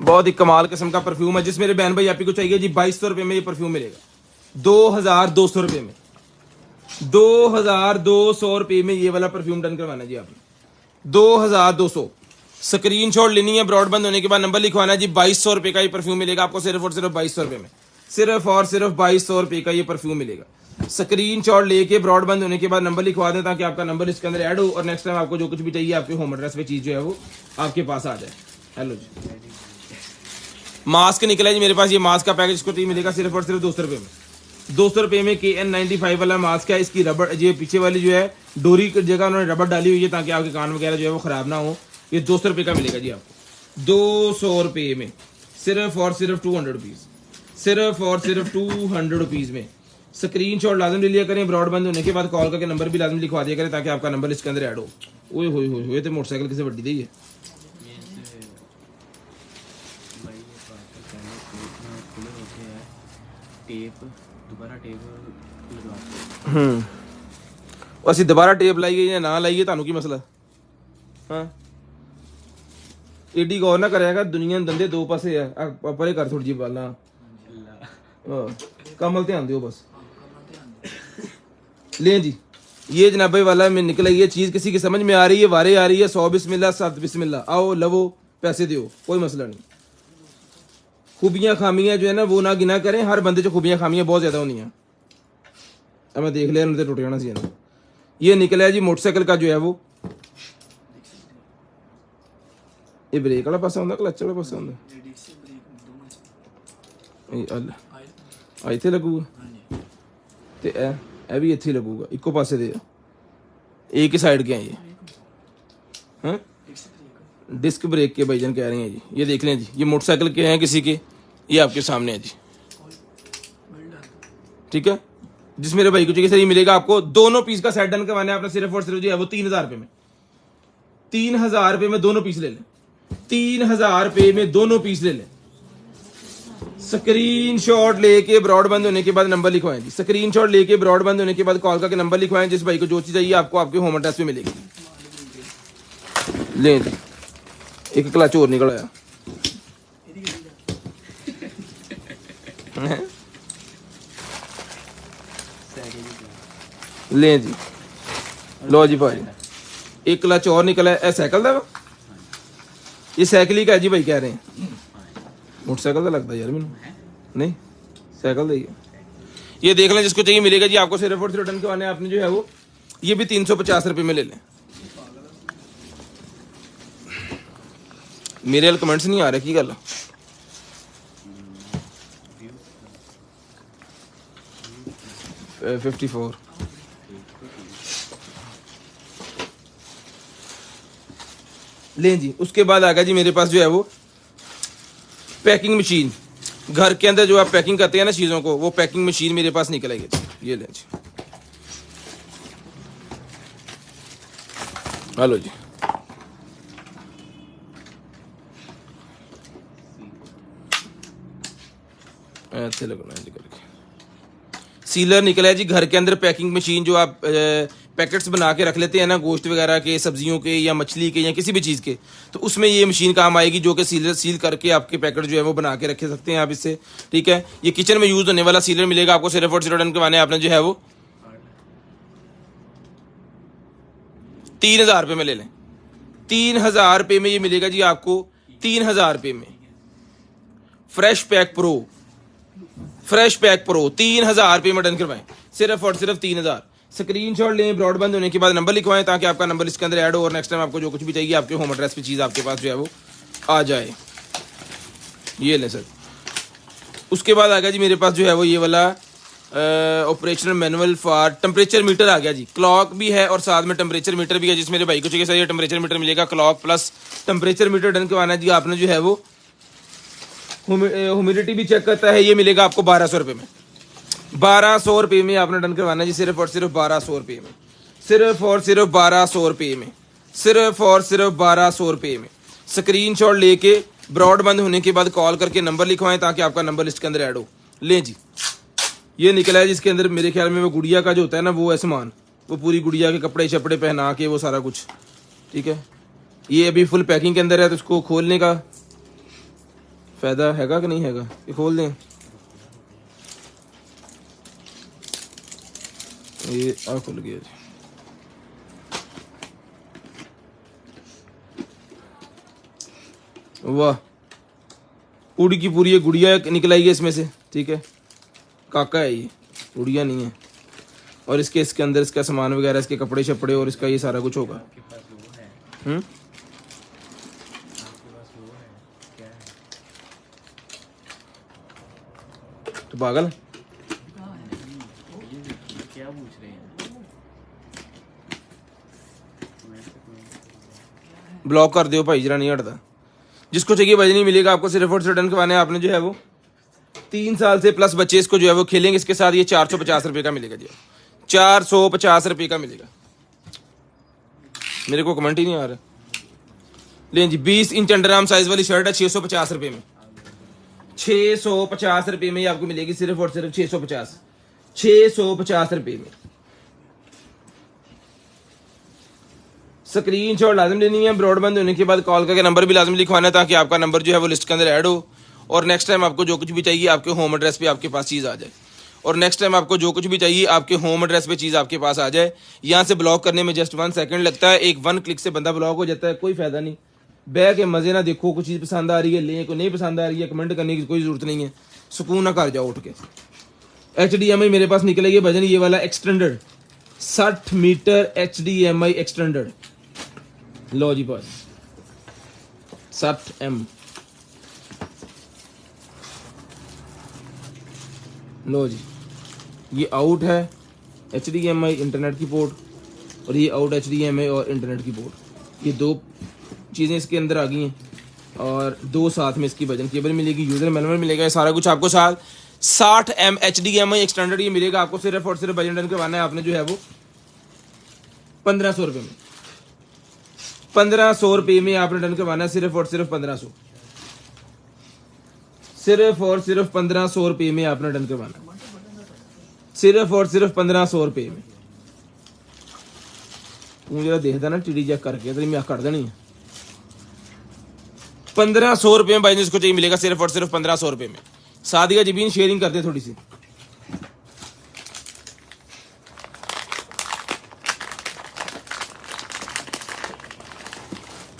बहुत ही कमाल किस्म का परफ्यूम है। जिस मेरे बहन भाई आप ही को चाहिए जी 2200 रुपये में ये परफ्यूम मिलेगा। 2200 रुपये में, 2200 रुपये में ये वाला परफ्यूम डन करवाना जी आपने, 2200। स्क्रीनशॉट लेनी है, ब्रॉडबैंड होने के बाद नंबर लिखवाना है जी। 2200 रुपये का ये परफ्यूम मिलेगा आपको सिर्फ और सिर्फ 2200 रुपये में, सिर्फ और सिर्फ 2200 रुपये का ये परफ्यूम मिलेगा। स्क्रीनशॉट लेके ब्रॉडबैंड होने के बाद नंबर लिखवा दें ताकि आपका नंबर इसके अंदर ऐड हो और नेक्स्ट टाइम आपको जो कुछ भी चाहिए आपके होम एड्रेस पे चीज जो है वो आपके पास आ जाए। हेलो जी, मास्क निकला है जी मेरे पास। ये मास्क का पैकेज इसको मिलेगा सिर्फ और सिर्फ 200 रुपये में। 200 रुपये में KN95 वाला मास्क है। इसकी रबड़, ये पीछे वाली जो है डोरी की जगह उन्होंने रबड़ डाली हुई है ताकि आपके कान वगैरह जो है वो खराब ना हो। ये 200 रुपये का मिलेगा जी आपको, 200 रुपये में, सिर्फ और सिर्फ 200 रुपीज, सिर्फ और सिर्फ 200 रुपीज में। स्क्रीनशॉट लाजम ले लिया करें, ब्रॉडबैंड होने के बाद कॉल करके नंबर भी लाजम लिखवा दिया करें ताकि आपका नंबर इसके अंदर ऐड हो। ओए होए होए होए, तो मोटरसाइकिल किसे वड्डी दी है। ਅਸੀਂ ਦੁਬਾਰਾ ਟੇਪ ਲਾਈਏ ਜਾਂ ਨਾ ਲਾਈਏ ਤੁਹਾਨੂੰ ਕੀ ਮਸਲਾ। ਹਾਂ ਏਡੀ ਗੌਰ ਨਾ ਕਰਿਆਗਾ, ਦੁਨੀਆ ਦੇ ਦੰਦੇ ਦੋ ਪਾਸੇ ਆ, ਪਰੇ ਕਰ ਥੋੜੀ ਜੀ ਬਾਲਾ। कमल ध्यान दो बस। ले जी, ये जनाबे वाला में निकला, ये चीज किसी की समझ में आ रही है, वारे आ रही है, 100 बिस्मिल्लाह 7 बिस्मिल्लाह, आओ लवो पैसे दो, कोई मसला नहीं। खूबियां खामियां जो है ना वो ना गिना करें, हर बंदे जो खूबियां खामियां बहुत ज्यादा होनी है। अब मैं देख लिया उनसे टूट जाना सी। ये निकला है जी मोटरसाइकिल का जो है वो, ये ब्रेक वाला पासा होंगे क्लच वाला पासा होंगे, ਇੱਥੇ लगूगा ਤੇ ਇਹ भी ਇੱਥੇ लगूगा, इको पासे दे एक ही साइड के हैं ये। हाँ डिस्क ब्रेक के भाईजान कह रहे हैं जी, ये देख लें जी, ये मोटरसाइकिल के हैं किसी के, ये आपके सामने है जी। ठीक है, जिस मेरे भाई को चाहिए सर ये मिलेगा आपको। दोनों पीस का सेट डन करवाना है आपने सिर्फ और सिर्फ जो है वो 3000 रुपये में। 3000 रुपये में दोनों पीस ले लें, 3000 रुपये में दोनों पीस ले लें। स्क्रीनशॉट लेके ब्रॉडबैंड होने के बाद नंबर लिखवाएं जी। स्क्रीनशॉट लेके ब्रॉडबैंड होने के बाद कॉल करके नंबर लिखवाएं। जिस भाई को जो चीज चाहिए आपको आपके होम एड्रेस पे मिलेगी। ले जी, एक क्लच और निकल आया। ले जी, लो जी भाई, एक क्लच और निकला है। साइकिल का, ये साइकिल ही का है जी भाई कह रहे हैं। मोटरसाइकिल का लगता है यार मैंने, नहीं साइकिल का ही है। ये देख लें, जिसको चाहिए मिलेगा जी आपको सिर्फ और सिर्फ रिटर्न करवाने आपने जो है वो, ये भी 350 रुपये में ले लें। मेरे वाले कमेंट्स नहीं आ रहे की गल। Uh, 54 लें जी। उसके बाद आ गया जी मेरे पास जो है वो पैकिंग मशीन। घर के अंदर जो आप पैकिंग करते हैं ना चीज़ों को, वो पैकिंग मशीन मेरे पास निकलेगी जी। ये लें जी, हेलो जी, ऐसे लगना है जी करके। सीलर निकला है जी घर के अंदर, पैकिंग मशीन जो आप पैकेट्स बना के रख लेते हैं ना गोश्त वगैरह के, सब्जियों के या मछली के या किसी भी चीज़ के, तो उसमें ये मशीन काम आएगी जो कि सील करके आपके पैकेट जो है वो बना के रखे सकते हैं आप इससे। ठीक है, ये किचन में यूज़ होने वाला सीलर मिलेगा आपको सिर्फ और सिर्फ डन करवाने आपने जो है वो 3000 रुपये में ले लें। 3000 रुपये में ये मिलेगा जी आपको, 3000 रुपये में फ्रेश पैक प्रो 3000 रुपये में डन करवाएं, सिर्फ और सिर्फ 3000। स्क्रीनशॉट लें, ब्रॉडबैंड होने के बाद नंबर लिखवाएं ताकि आपका नंबर इसके अंदर ऐड हो और नेक्स्ट टाइम आपको जो कुछ भी चाहिए आपके होम एड्रेस पे चीज़ आपके पास जो है वो आ जाए। ये लें सर। उसके बाद आ गया जी मेरे पास जो है वो ये वाला operational manual for temperature meter आ गया जी। क्लॉक भी है और साथ में टेम्परेचर मीटर भी है, जिस मेरे भाई को चाहिए सर ये टेम्परेचर मीटर मिलेगा, clock plus temperature metre done करवाना जी आपने जो है वो। ह्यूमिडिटी भी चेक करता है, ये मिलेगा आपको 1200 रुपये में। 1200 रुपये में आपने डन करवाना जी, सिर्फ और सिर्फ 1200 रुपये में, सिर्फ और सिर्फ 1200 रुपये में, सिर्फ और सिर्फ 1200 रुपये में। स्क्रीनशॉट लेके ब्रॉडबैंड होने के बाद कॉल करके नंबर लिखवाएं ताकि आपका नंबर लिस्ट के अंदर ऐड हो। लें जी, ये निकला है जिसके अंदर मेरे ख्याल में वो गुड़िया का जो होता है ना वो है सामान, वो पूरी गुड़िया के कपड़े शपड़े पहना के वो सारा कुछ। ठीक है, ये अभी फुल पैकिंग के अंदर है तो उसको खोलने का फायदा हैगा कि नहीं हैगा, ये खोल दें। ये आ खुल गया जी। वाह, पूरी की पूरी ये गुड़िया निकल आई है इसमें से। ठीक है, काका है ये, गुड़िया नहीं है। और इसके अंदर इसका सामान वगैरह, इसके कपड़े शपड़े और इसका ये सारा कुछ होगा। तो पागल क्या पूछ रहे हैं? ब्लॉक कर दो भाई, जरा नहीं हटता। जिसको चाहिए भाई नहीं मिलेगा आपको, सिर्फ और सिर्फ डन करवाने आपने जो है वो 3 साल से प्लस बच्चे इसको जो है वो खेलेंगे इसके साथ। ये 450 रुपये का मिलेगा जी, 450 रुपये का मिलेगा। मेरे को कमेंट ही नहीं आ रहा। लें जी, 20 इंच अंडरआर्म साइज वाली शर्ट है 650 रुपये में, 650 रुपये में आपको मिलेगी, सिर्फ और सिर्फ 650 रुपये में। स्क्रीनशॉट लाजम लेनी है, ब्रॉडबैंड होने के बाद कॉल करके नंबर भी लाजम लिखवाना है ताकि आपका नंबर जो है वो लिस्ट के अंदर ऐड हो और नेक्स्ट टाइम आपको जो कुछ भी चाहिए आपके होम एड्रेस पे आपके पास चीज़ आ जाए। और नेक्स्ट टाइम आपको जो कुछ भी चाहिए आपके होम एड्रेस पे चीज़ आपके पास आ जाए। यहाँ से ब्लॉक करने में जस्ट 1 सेकंड लगता है, एक 1 क्लिक से बंदा ब्लॉक हो जाता है। कोई फायदा नहीं, बैठ के मजे ना देखो, कुछ चीज़ पसंद आ रही है लें, कोई नहीं पसंद आ रही है कमेंट करने की कोई जरूरत नहीं है, सुकून ना कर जाओ उठ के। HDMI मेरे पास निकलेगी भजन ये वाला एक्सटेंडेड 60 मीटर HDMI एक्सटेंडेड। लो जी बस 60M। लो जी, ये आउट है HDMI इंटरनेट की पोर्ट और ये आउट HDMI और इंटरनेट की पोर्ट। ये 2 चीज़ें इसके अंदर आ गई हैं और 2 साथ में इसकी वजन केबल मिलेगी, यूजर मैनुअल मिलेगा, ये सारा कुछ आपको साथ 60M HDMI एक्सटेंडेड ये मिलेगा आपको। सिर्फ और सिर्फ वजन डन करवाना है आपने जो है वो 1500 रुपये में, 1500 रुपये में आपने डन करवाना है, सिर्फ और सिर्फ 1500, सिर्फ और सिर्फ 1500 रुपये में आपने डन करवाना है, सिर्फ और सिर्फ 1500 रुपये में। तू जरा देखता ना टीडी चेक करके तेरी मैं कर देनी है। 1500 रुपये में बाइजनेस को चाहिए मिलेगा, सिर्फ और सिर्फ 1500 रुपये में। सादिया जीबीन शेयरिंग कर दे थोड़ी सी।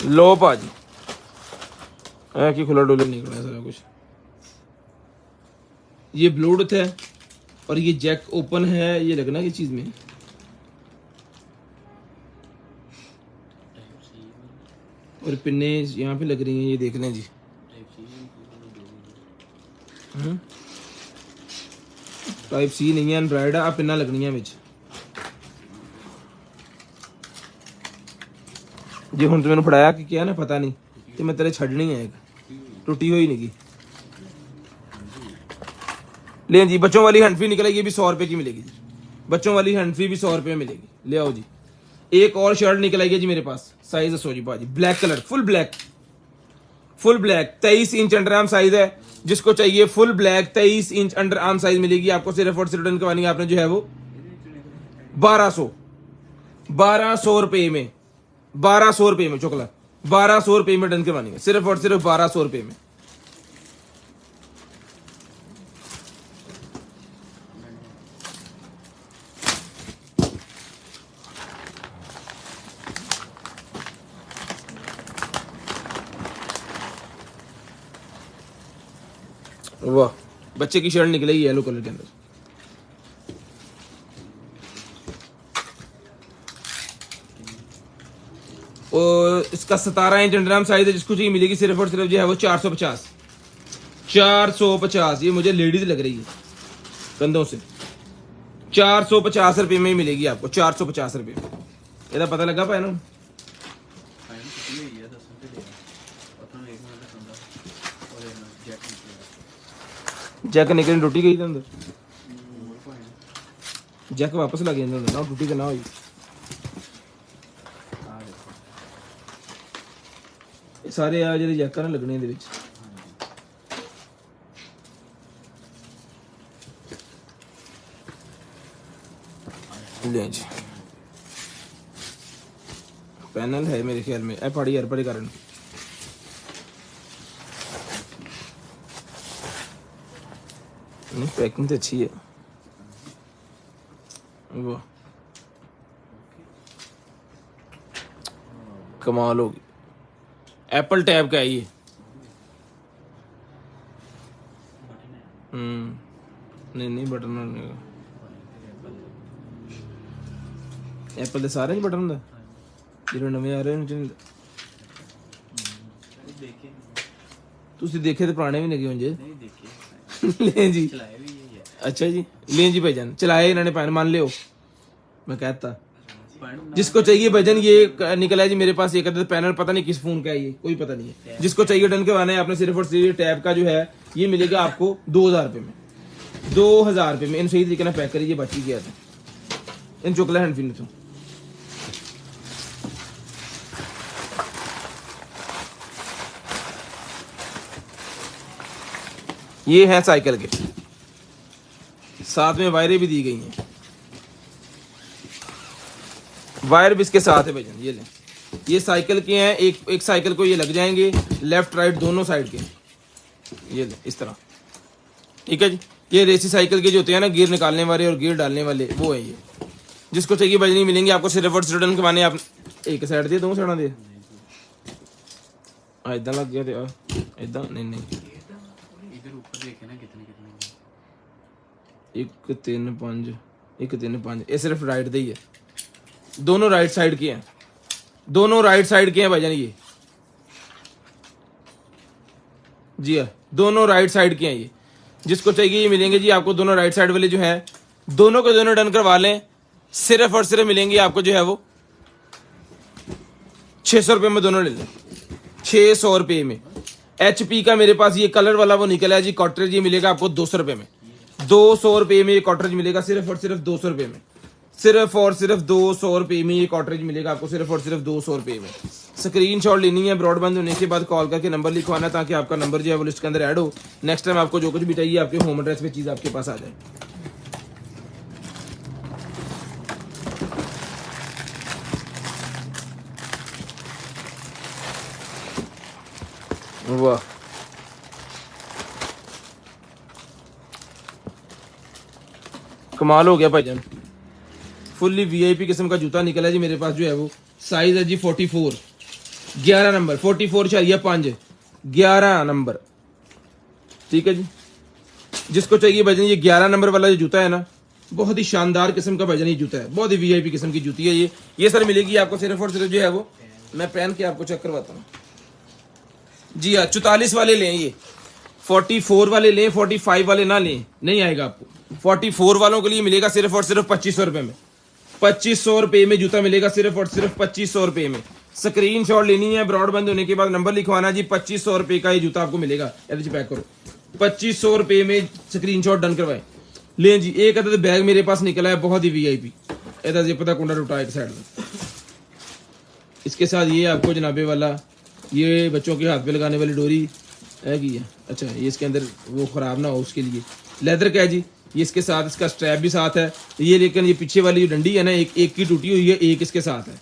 लो भाजी है कि खुला डोले निकला है सारा कुछ। ये ब्लूटूथ है और ये जैक ओपन है, ये लगना ये चीज में और पिन्ने यहाँ पे लग रही हैं, ये देख लें जी। टाइप सी नहीं है, एंड्रॉइड है, आप पिन्ना लगनी है विच जी। हूँ तो मैंने पढ़ाया कि क्या ना पता नहीं तो मैं तेरे छड़नी है, एक टूटी हुई नहीं की। ले जी, बच्चों वाली हैंड फ्री निकलेगी, ये भी 100 रुपये की मिलेगी जी। बच्चों वाली हैंड फ्री भी 100 रुपये में मिलेगी। ले आओ जी, एक और शर्ट निकल आएगी जी मेरे पास, साइज है सॉरी बाजी, black colour, full black 23 inch underarm size है, जिसको चाहिए full black 23 inch under arm size मिलेगी आपको सिर्फ और सिर्फ डन करवानी है आपने जो है वो 1200 रुपए में 1200 रुपए में चोकला 1200 रुपए में डन करवानी है सिर्फ और सिर्फ 1200 रुपए में। वाह बच्चे की शर्ट निकलेगी येलो कलर के अंदर। और इसका 17 इंच अंडरआर्म साइज है जिसको चाहिए मिलेगी सिर्फ और सिर्फ जो है वो 450 ये मुझे लेडीज लग रही है कंधों से 450 रुपए में ही मिलेगी आपको 450 रुपए में। ਇਹਦਾ पता लगा पाया ना फाइन कितनी हुई है 10 रुपए दिया और तो 1 मिनट का संदा और ये जैक निकला जैक निकलने टूटी गई थी अंदर और फाइन जैक वापस लग गया अंदर ना टूटी तो ना हुई। आ देखो ਇਹ ਸਾਰੇ ਆ ਜਿਹੜੇ ਜੈਕਾਂ ਨੇ ਲੱਗਣੇ ਇਹਦੇ ਵਿੱਚ ले जी पैनल है मेरे ख्याल में पड़ी यार पड़े कारण नहीं पैकिंग तो अच्छी है वो कमाल होगी एप्पल टैब का है ये नहीं बटन नहीं एप्पल ਦੇ ਸਾਰੇ ਹੀ ਬਟਨ ਹੁੰਦਾ ਜਿਹੜੇ ਨਵੇਂ ਆ ਰਹੇ ਨੇ ਜਿਹੜੇ देखे ਤੁਸੀਂ ਦੇਖੇ ਤੇ ਪੁਰਾਣੇ ਵੀ ਲੱਗੇ ਹੋਣਗੇ नहीं देखे ਲੈ ਜੀ चलाए भी यही है अच्छा जी ले जी भाईजान चलाए इन्होंने पैन मान लियो मैं कहता फाइन जिसको चाहिए भाईजान ये निकला है जी मेरे पास एक अदद पैनल पता नहीं किस फोन का है ये कोई पता नहीं है जिसको चाहिए डन करवाना है आपने सिर्फ और सिर्फ टैब का जो है ये मिलेगा आपको 2000 रुपए में 2000 रुपए में इन सही तरीके से पैक करिए बाकी गया था इन चुकला हैंड फिन तो ये है साइकिल के साथ में वायरें भी दी गई हैं वायर भी इसके साथ है भैया ये लें ये साइकिल के हैं एक साइकिल को ये लग जाएंगे लेफ्ट राइट दोनों साइड के ये लें इस तरह ठीक है जी। ये रेसी साइकिल के जो होते हैं ना गियर निकालने वाले और गियर डालने वाले वो है ये जिसको चाहिए बजनी मिलेंगे आपको सिर्फ और रिटर्न करवाने आप एक साइड दे दो साइड दे इदा लग गया इदा नहीं इधर ऊपर देखे ना कितने कितने 1 3 5 1 3 5 ये सिर्फ राइट दे ही है दोनों राइट साइड के हैं दोनों राइट साइड के हैं भाईजान ये जी हाँ दोनों राइट साइड के हैं ये जिसको चाहिए ये मिलेंगे जी आपको दोनों राइट साइड वाले जो है दोनों के दोनों डन करवा लें सिर्फ और सिर्फ मिलेंगे आपको जो है वो 600 रुपये में दोनों ले लें 600 रुपये में HP का मेरे पास ये कलर वाला वो निकला है जी कॉटरेज ये मिलेगा आपको 200 रुपये में 200 रुपये में ये कॉटरेज मिलेगा सिर्फ और सिर्फ 200 रुपये में सिर्फ और सिर्फ 200 रुपये में ये कॉटरेज मिलेगा आपको सिर्फ और सिर्फ 200 रुपये में। स्क्रीनशॉट लेनी है ब्रॉडबैंड होने के बाद कॉल करके नंबर लिखवाना ताकि आपका नंबर जो है वो लिस्ट के अंदर ऐड हो नेक्स्ट टाइम आपको जो कुछ भी चाहिए आपके होम एड्रेस पे चीज़ आपके पास आ जाए। वाह कमाल हो गया भाईजान फुल्ली VIP किस्म का जूता निकला है जी मेरे पास जो है वो साइज है जी 44 11 नंबर 44.5 11 नंबर ठीक है जी। जिसको चाहिए भाईजान ये 11 नंबर वाला जो जूता है ना बहुत ही शानदार किस्म का भाईजान ये जूता है बहुत ही VIP किस्म की जूती है ये सर मिलेगी आपको सिर्फ और सिर्फ जो है वो मैं पहन के आपको चेक करवाता हूँ जी हाँ 44 वाले लें ये 44 वाले लें 45 वाले ना लें नहीं आएगा आपको 44 वालों के लिए मिलेगा सिर्फ और सिर्फ 2500 रुपये में 2500 रुपये में जूता मिलेगा सिर्फ और सिर्फ 2500 रुपये में। स्क्रीनशॉट लेनी है ब्रॉडबैंड होने के बाद नंबर लिखवाना जी 2500 रुपये का ये जूता आपको मिलेगा एल पैक करो 2500 रुपये में स्क्रीनशॉट डन करवाए लें जी। एक अदद बैग मेरे पास निकला है बहुत ही VIP एदा जी पता कुंडा टूटा एक साइड में इसके साथ ये आपको जनाबे वाला ये बच्चों के हाथ पे लगाने वाली डोरी है की है। अच्छा ये इसके अंदर वो ख़राब ना हो उसके लिए लेदर का है जी। ये इसके साथ इसका स्ट्रैप भी साथ है ये, लेकिन ये पीछे वाली जो डंडी है ना एक की टूटी हुई है, एक इसके साथ है।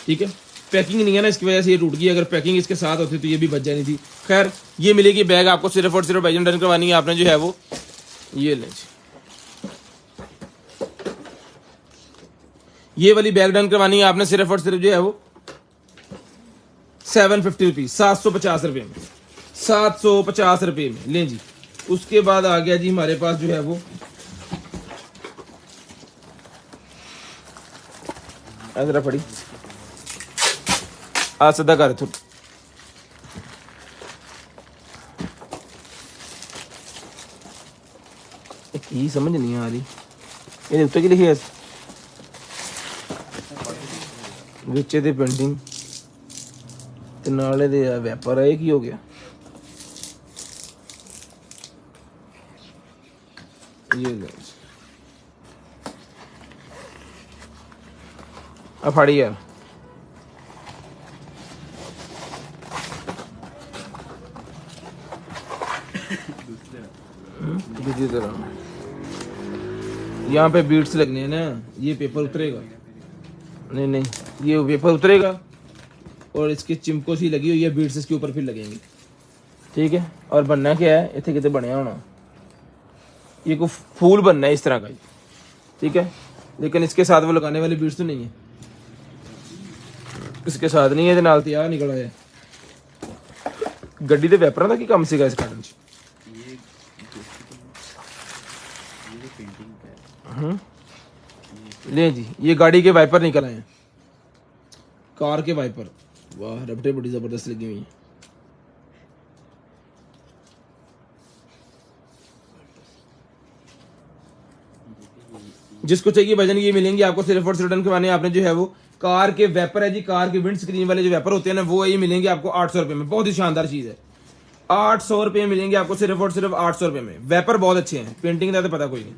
ठीक है, पैकिंग नहीं है ना इसकी वजह से ये टूट गई, अगर पैकिंग इसके साथ होती तो ये भी बच जानी थी। खैर ये मिलेगी बैग आपको सिर्फ और सिर्फ भाईजान डन करवानी है आपने जो है वो ये ले जी। ये वाली बैग डन करवानी है आपने सिर्फ और सिर्फ जो है वो 750 रुपीज, 750 रुपये में, 750 रुपये में लें जी। उसके बाद आ गया जी हमारे पास जो है वो जरा पड़ी आज सीधा कर थोड़ा की समझ नहीं आ रही ये उत्ते की लिखी है विचे दी पेंटिंग ते नाले दे व्यापार है की हो गया ये ले अब फाड़ी यार दूसरी तरह यहाँ पे बीट्स लगने हैं ना, ये पेपर उतरेगा नहीं नहीं ये पेपर उतरेगा और इसकी चिमको सी लगी हुई है बीट्स इसके ऊपर फिर लगेंगे। ठीक है, और बनना क्या है इतने कितने बनया होना ये को फूल बनना है इस तरह का। ठीक है, लेकिन इसके साथ वो लगाने वाली बीट्स तो नहीं है, इसके साथ नहीं है नाल तैयार निकला है गड्डी दे वैपरां दा की काम सीगा इस काटन च। ले जी ये गाड़ी के वाइपर निकल आए हैं, कार के वाइपर, वाह रबटे बड़ी जबरदस्त लगी हुई है। जिसको चाहिए भजन ये मिलेंगे आपको सिर्फ और सिर्फ डन करवाने आपने जो है वो कार के वेपर है जी, कार के विंड स्क्रीन वाले जो वेपर होते हैं ना वो ये मिलेंगे आपको 800 रुपए में, बहुत ही शानदार चीज है। 800 रुपए मिलेंगे आपको सिर्फ और सिर्फ 800 रुपए में। वेपर बहुत अच्छे हैं, पेंटिंग का तो पता कोई नहीं।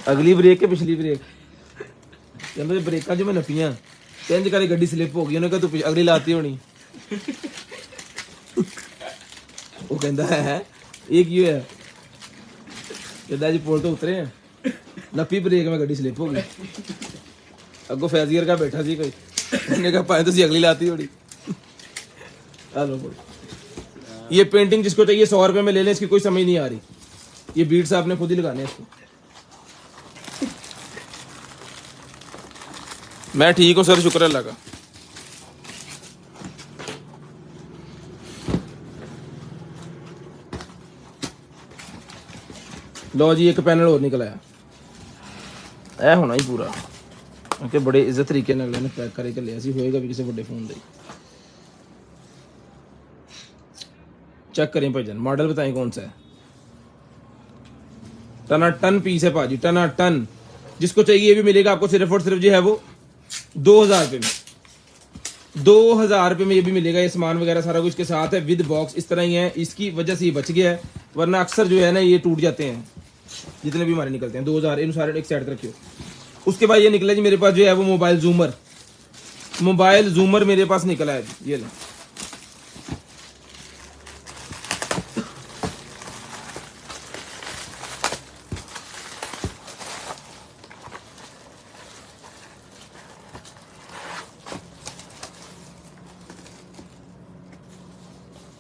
अगली ब्रेक के पिछली ब्रेक कहते ब्रेक जो मैं नपियां चेंज करे गड्डी स्लिप हो गई उन्हें कहा तू अगली लाती होनी वो कहता है ये क्यों है कहता जी पुल तो उतरे हैं नपी ब्रेक में गड्डी स्लिप हो गई अगो फैजियर का बैठा सी कोई उन्हें कहा पाए तो अगली लाती होनी। हेलो ये पेंटिंग जिसको चाहिए 100 रुपए में ले लें, इसकी कोई समझ नहीं आ रही। ये बीट्स आपने खुद ही लगाने हैं इसको। मैं ठीक हूँ सर, शुक्र अल्लाह का। लो जी एक पैनल और निकल आया, ऐ होना ही पूरा क्योंकि बड़े इज्जत तरीके नाल ने पैक करके लिया सी, होएगा भी किसी बड़े फोन दे। चेक करें भाईजान, मॉडल बताएं कौन सा है। टना टन पीस है भाजी, टना टन। जिसको चाहिए ये भी मिलेगा आपको सिर्फ और सिर्फ जो है वो 2000 रुपये में। 2000 रुपये में ये भी मिलेगा, ये सामान वगैरह सारा कुछ के साथ है विद बॉक्स। इस तरह ही है, इसकी वजह से ये बच गया है, वरना अक्सर जो है ना ये टूट जाते हैं जितने भी हमारे निकलते हैं। 2000 इन सारे एक साइड रखियो। उसके बाद ये निकला जी मेरे पास जो है वो मोबाइल जूमर। मोबाइल जूमर मेरे पास निकला है, ये लो।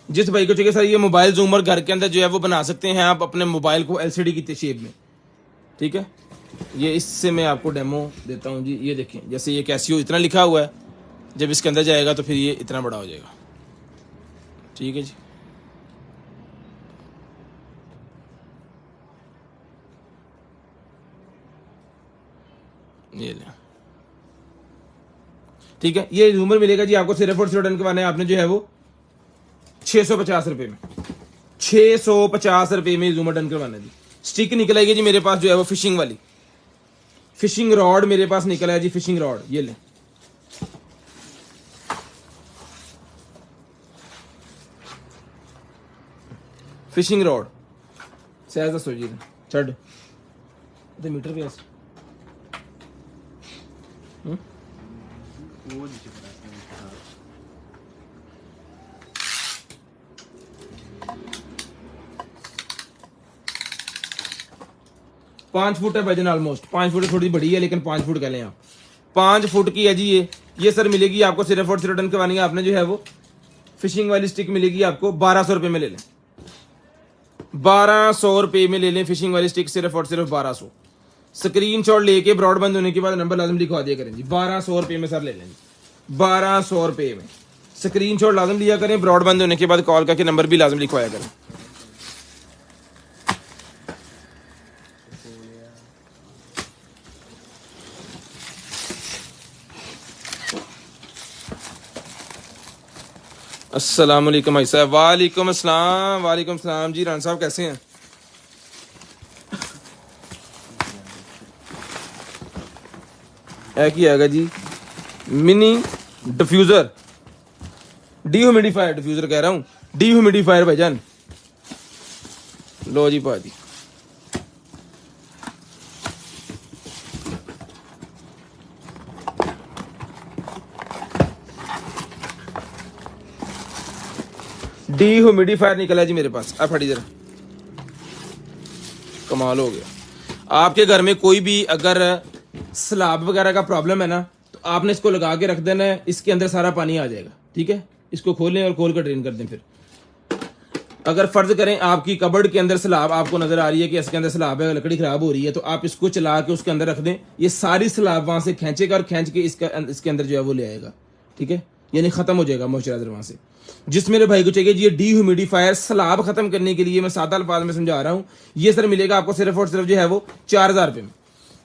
जिस भाई को चाहिए सर ये मोबाइल जूमर घर के अंदर जो है वो बना सकते हैं आप अपने मोबाइल को एलसीडी की शेप में। ठीक है, ये इससे मैं आपको डेमो देता हूँ जी। ये देखें, जैसे ये कैसियो इतना लिखा हुआ है, जब इसके अंदर जाएगा तो फिर ये इतना बड़ा हो जाएगा। ठीक है जी, ये ले। ठीक है, ये जूमर मिलेगा जी आपको सिर्फ और सिर्फ डन करवाना है आपने जो है वो 650 रुपए में। 650 रुपए में जूमर डन करवाना जी। स्टिक निकल आएगी जी मेरे पास जो है वो फिशिंग वाली, फिशिंग रॉड मेरे पास निकला है जी, फिशिंग रॉड। ये ले, फिशिंग रॉड सहज दसो जी छड़ मीटर पे वो नीचे पड़ा है। हाँ 5 फुट है भाईजान, ऑलमोस्ट 5 फुट, थोड़ी बड़ी है लेकिन 5 फुट कह लें आप। 5 फुट की है जी ये सर मिलेगी आपको सिर्फ और सिर्फ रिटर्न करवानी है आपने जो है वो फिशिंग वाली स्टिक मिलेगी आपको 1200 रुपए में ले लें, 1200 रुपए में ले लें फिशिंग वाली स्टिक, सिर्फ और सिर्फ 1200। स्क्रीनशॉट लेके ब्रॉड बंद होने के बाद नंबर लाजम लिखवा दिया करें जी, 1200 रुपए में सर ले लें, 1200 रुपए में स्क्रीनशॉट लाजम लिया करें, ब्रॉड बंद होने के बाद कॉल करके नंबर भी लाजम लिखवाया करें। अस्सलाम वालेकुम भाई साहब। वालेकुम अस्सलाम, वालेकुम सलाम जी। रान साहब कैसे हैं? क्या आएगा जी? मिनी डिफ्यूजर, डीह्यूमिडिफायर, डिफ्यूजर कह रहा हूँ, डीह्यूमिडिफायर भाईजान। लो जी भाजी, डीह्यूमिडिफायर निकला जी मेरे पास। अब फटी जरा, कमाल हो गया। आपके घर में कोई भी अगर स्लैब वगैरह का प्रॉब्लम है ना, तो आपने इसको लगा के रख देना है, इसके अंदर सारा पानी आ जाएगा, ठीक है। इसको खोलें और खोल कर ड्रेन कर दें। फिर अगर फर्ज करें आपकी कबर्ड के अंदर स्लैब आपको नजर आ रही है कि इसके अंदर स्लैब है, लकड़ी खराब हो रही है, तो आप इसको चला के उसके अंदर रख दें, ये सारी स्लैब वहां से खींचेगा और खींच के इसके अंदर जो है वो ले आएगा, ठीक है। यानी खत्म हो जाएगा मॉइस्चराइजर वहां से। जिस मेरे भाई को चाहिए ये डीह्यूमिडिफायर स्लैब खत्म करने के लिए, मैं सादा अल्फाज में समझा रहा हूँ, ये सर मिलेगा आपको सिर्फ और सिर्फ जो है वो 4000 रुपए में।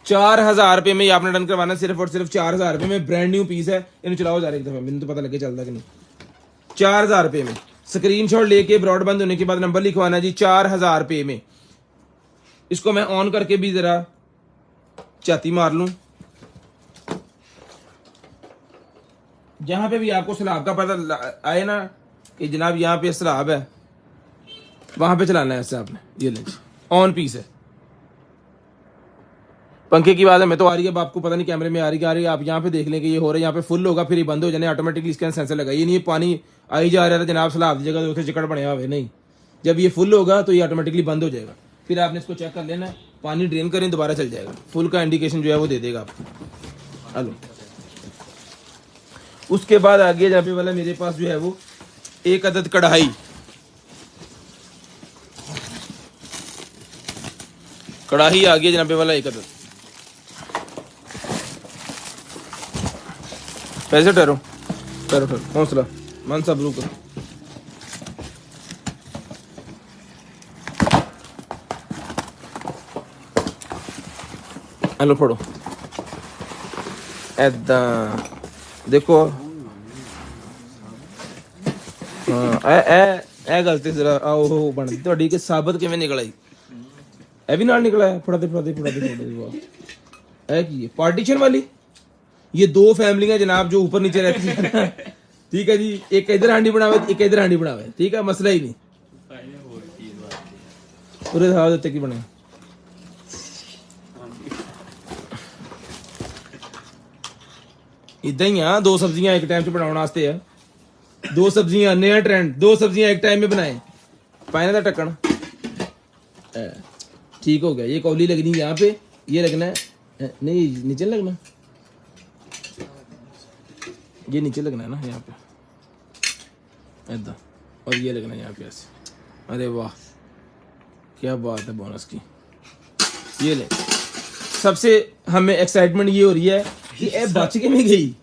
4000 रुपए में ये आपने डन करवाना, सिर्फ और सिर्फ 4000 रुपए में। ब्रांड न्यू पीस है, इन्हें चलाओ जा रहा एक दफा, मैंने तो पता लगे चलता कि नहीं। 4000 रुपए में स्क्रीनशॉट लेके ब्रॉड बंद होने के बाद नंबर लिखवाना जी, 4000 रुपए में। इसको मैं ऑन करके भी जरा छाती मार लूं, जहां पे भी आपको स्लैब का पता आए ना कि जनाब यहाँ पे स्लैब है, वहां पे चलाना है ऐसे आपने। ये ले ऑन पीस है। पंखे की बात है, मैं तो आ रही है, अब आपको पता नहीं कैमरे में आ रही है, आप यहाँ पे देख लें कि ये हो रहा है, यहाँ पे फुल होगा फिर ये बंद हो जाने ऑटोमेटिकली, इसके अंदर सेंसर लगा। ये नहीं पानी आई जा रहा था जनाब स्लैब की जगह तो चिकड़ बने हुए, नहीं, जब ये फुल होगा तो ये ऑटोमेटिकली बंद हो जाएगा। फिर आपने इसको चेक कर लेना है, पानी ड्रेन करें दोबारा चल जाएगा, फुल का इंडिकेशन जो है वो दे देगा आपको। हेलो, उसके बाद आगे जहाँ पे वाला मेरे पास जो है वो एक अदद कढ़ाई, कढ़ाई आ गई जनाब पे वाला एक अदद। पैसे ठहरो ठहरो ठहरो, हौसला मन सब रुक। हेलो फड़ो ऐदा देखो। हाँ ए गलती जरा आओ बन थोड़ी कि साबित किवें निकल आई, ए भी नाल निकला है। फड़ाते फड़ाते फड़ाते फड़ाते वाह, ए की पार्टीशन वाली। ये दो फैमिलियां जनाब जो ऊपर नीचे रहती है, ठीक है जी, एक इधर हांडी बनावे एक इधर हांडी बनावे, ठीक है, मसला ही नहीं। पूरे हाथ उत्ते की बने इदा ही आ, दो सब्जियां एक टाइम च बनाने वास्ते है, दो सब्जियां, नया ट्रेंड, दो सब्जियां एक टाइम में बनाए। पानी का ढक्कन ठीक हो गया। ये कौली लगनी है यहाँ पे, ये लगना है नहीं नीचे लगना, ये नीचे लगना है ना यहाँ पे ऐदा, और ये लगना है यहाँ पे ऐसे। अरे वाह क्या बात है बोनस की। ये ले, सबसे हमें एक्साइटमेंट ये हो रही है कि ए बच के में गई,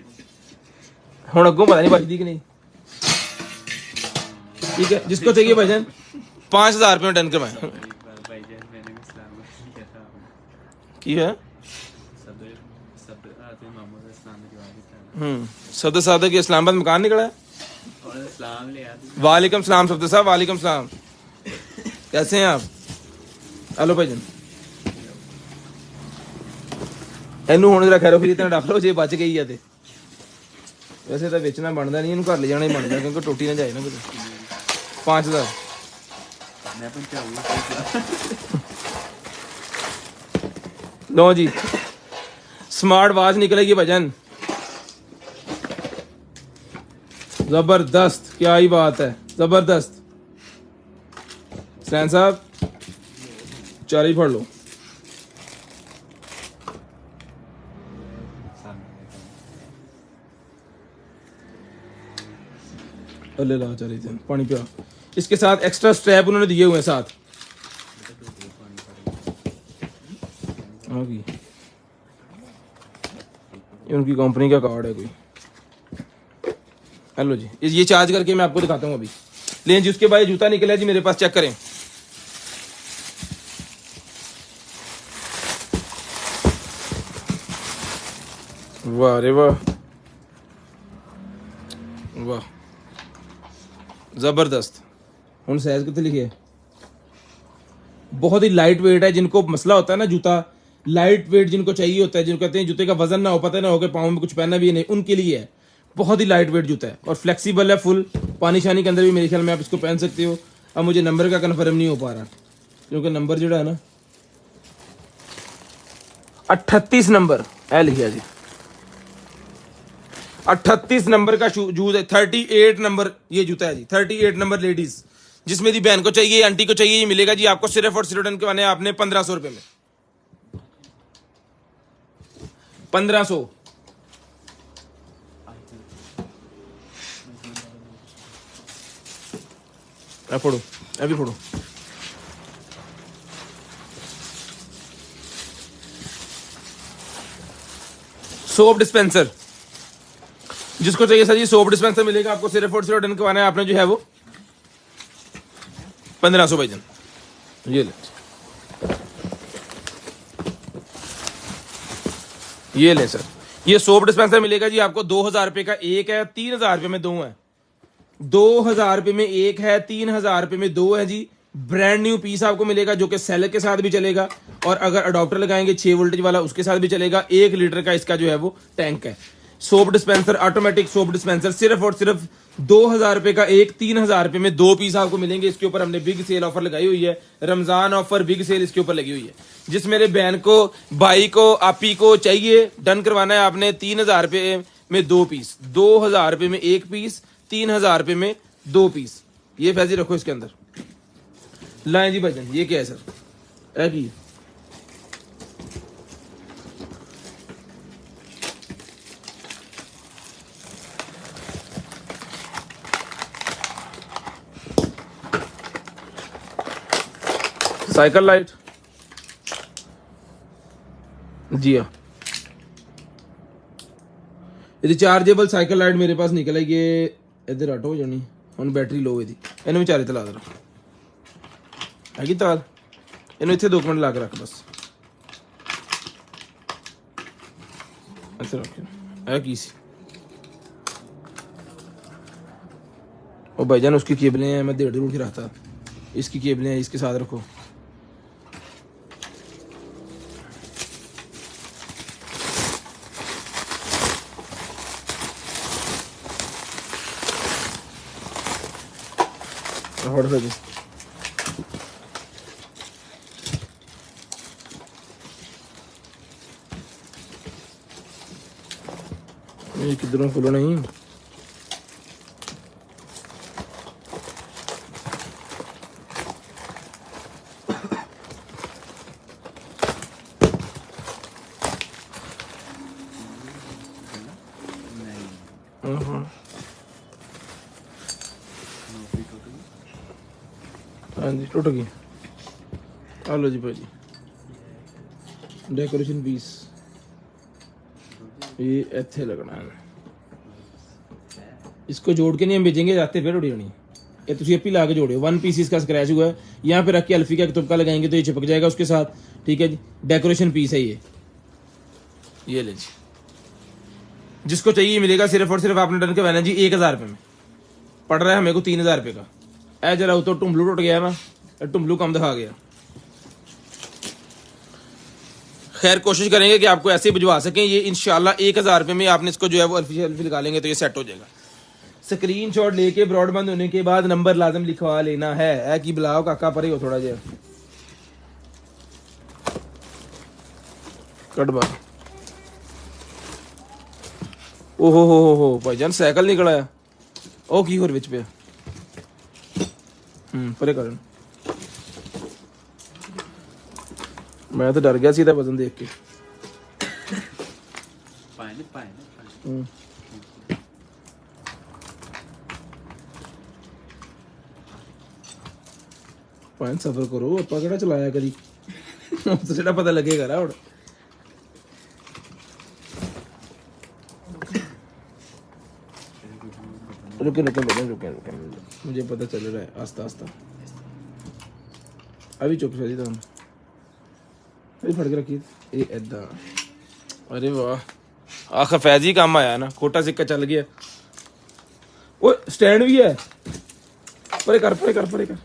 हुण अगों पता नहीं बचती कि नहीं, ठीक है। जिसको चाहिए भाईजान 5000 रुपये में डन करवाए। की है सदर सादक इस्लामाबाद मकान निकला है। वालेकुम सलाम सफदर साहब, वालेकुम सलाम, कैसे हैं आप? हेलो भाईजान, इनू हुण जरा खैरो फिर इतना डफ लो जे बच गई है ते वैसे तो बेचना बनता नहीं, घर ले जाना ही बनता क्योंकि टूटी ना जाए ना कुछ। 5000 लो जी। स्मार्ट वॉच निकलेगी भजन, जबरदस्त, क्या ही बात है, जबरदस्त। सैन साहब 4 ही पढ़ लो। अल्ले ला 4 ही पानी पिया। इसके साथ एक्स्ट्रा स्ट्रैप उन्होंने दिए हुए हैं साथ। ये उनकी कंपनी का कार्ड है कोई। हेलो जी, ये चार्ज करके मैं आपको दिखाता हूँ अभी। लेकिन जी उसके बाद जूता निकला जी मेरे पास, चेक करें। वाह रे वाह, वाह जबरदस्त। हूँ साइज कितने लिखे, बहुत ही लाइट वेट है। जिनको मसला होता है ना जूता लाइट वेट जिनको चाहिए होता है, जिनको कहते हैं जूते का वजन ना हो, पता ना हो कि पाँव में कुछ पहनना भी नहीं, उनके लिए है। बहुत ही लाइट वेट जूता है और फ्लेक्सिबल है फुल। पानी शानी के अंदर भी मेरे ख्याल में आप इसको पहन सकते हो। अब मुझे नंबर का कन्फर्म नहीं हो पा रहा क्योंकि नंबर जो है ना 38 नंबर है लिखा जी, 38 नंबर का जूता है। 38 नंबर ये जूता है जी, 38 नंबर लेडीज। जिस मेरी बहन को चाहिए, आंटी को चाहिए, ये मिलेगा जी आपको सिर्फ और सिर्फ के बने आपने 1500 रुपए में। 1500। फोड़ो अभी फोड़ो। सोप डिस्पेंसर जिसको चाहिए सर जी, सोप डिस्पेंसर मिलेगा आपको सिर्फ और सिर्फ डन करवाना है आपने जो है वो 1500 भाईजान। ये ले, ये ले सर, ये सोप डिस्पेंसर मिलेगा जी आपको 2000 रुपए का एक है, 3000 रुपए में दो है। 2000 रुपए में एक है, 3000 रुपए में दो है जी। ब्रांड न्यू पीस आपको मिलेगा जो कि सेलर के साथ भी चलेगा और अगर अडॉप्टर लगाएंगे 6 वोल्टेज वाला उसके साथ भी चलेगा। 1 लीटर का इसका जो है वो टैंक है। Soap dispenser, automatic soap dispenser सिर्फ और सिर्फ 2000 रुपए का एक, 3000 रुपए में 2 पीस आपको मिलेंगे। इसके ऊपर हमने बिग सेल ऑफर लगाई हुई है, रमजान ऑफर बिग सेल इसके ऊपर लगी हुई है। जिस मेरे बहन को, भाई को, आपी को चाहिए, डन करवाना है आपने 3000 रुपए में 2 पीस, 2000 रुपए में 1 पीस, 3000 रुपए में 2 पीस। ये फैजी रखो इसके अंदर। लाएं जी भाईजान, ये क्या है सर, है की साइकिल लाइट जी हाँ, रिचार्जेबल साइकिल लाइट मेरे पास निकल आई। ये इधर हटो जानी हम बैटरी लो दी इन विचारे तला दे हैगी तार इन इतने 2 मिनट ला के रख बस। अच्छा रख है की सी ओ भाईजान, उसकी केबलें हैं, मैं 1.5 दूर रखता, इसकी केबलें हैं, इसके साथ रखो। ये किधरों खुलो नहीं। हाँ जी टूट गई। आ लो जी भाजी, डेकोरेशन पीस ये इतने लगना है। इसको जोड़ के नहीं हम भेजेंगे, जाते फिर उड़ी होनी। ये तुम अपी ला के जोड़ो, 1 पीस इसका स्क्रैच हुआ है, यहाँ पे रख के अल्फी का तुबका लगाएंगे तो ये चिपक जाएगा उसके साथ। ठीक है जी, डेकोरेशन पीस है ये ले जी। जिसको चाहिए मिलेगा सिर्फ और सिर्फ आपने डन के बहना जी 1000 रुपये में। पड़ रहा है हमें को 3000 रुपये का। ऐ जरा तो टुम्बलू टूट गया ना, टुम्बलू कम दिखा गया। खैर कोशिश करेंगे कि आपको ऐसे भिजवा सकें। ये इंशाल्लाह 1000 रुपये में आपने इसको जो है वो अल्फी लगा लेंगे तो ये सेट हो जाएगा। स्क्रीनशॉट लेके ब्रॉडबैंड होने के बाद नंबर लाजम लिखवा लेना है कि बुलाओ काका परे हो थोड़ा जहा कटबा। ओहो हो भाईजान साइकिल निकला है। ਉਹ ਕੀ ਹੋਰ ਵਿੱਚ ਪਿਆ ਪਰੇ ਕਰਨ ਮੈਂ ਤਾਂ ਡਰ ਗਿਆ ਸੀ ਇਹਦਾ ਵਜ਼ਨ ਦੇਖ ਕੇ ਪਾਇਨ ਸਬਰ ਕਰੋ ਆਪਾਂ ਕਿਹੜਾ ਚਲਾਇਆ ਕਦੀ ਉਸ ਜਿਹੜਾ ਪਤਾ ਲੱਗੇਗਾ ਨਾ ਹੁਣ रुके रुके रुके रुके रुके मुझे पता चल रहा है आस्ता आस्ता अभी चुप सही तो अभी फड़ के रखिए ये ऐदा अरे वाह आखिर फैजी काम आया ना खोटा सिक्का चल गया वो स्टैंड भी है परे कर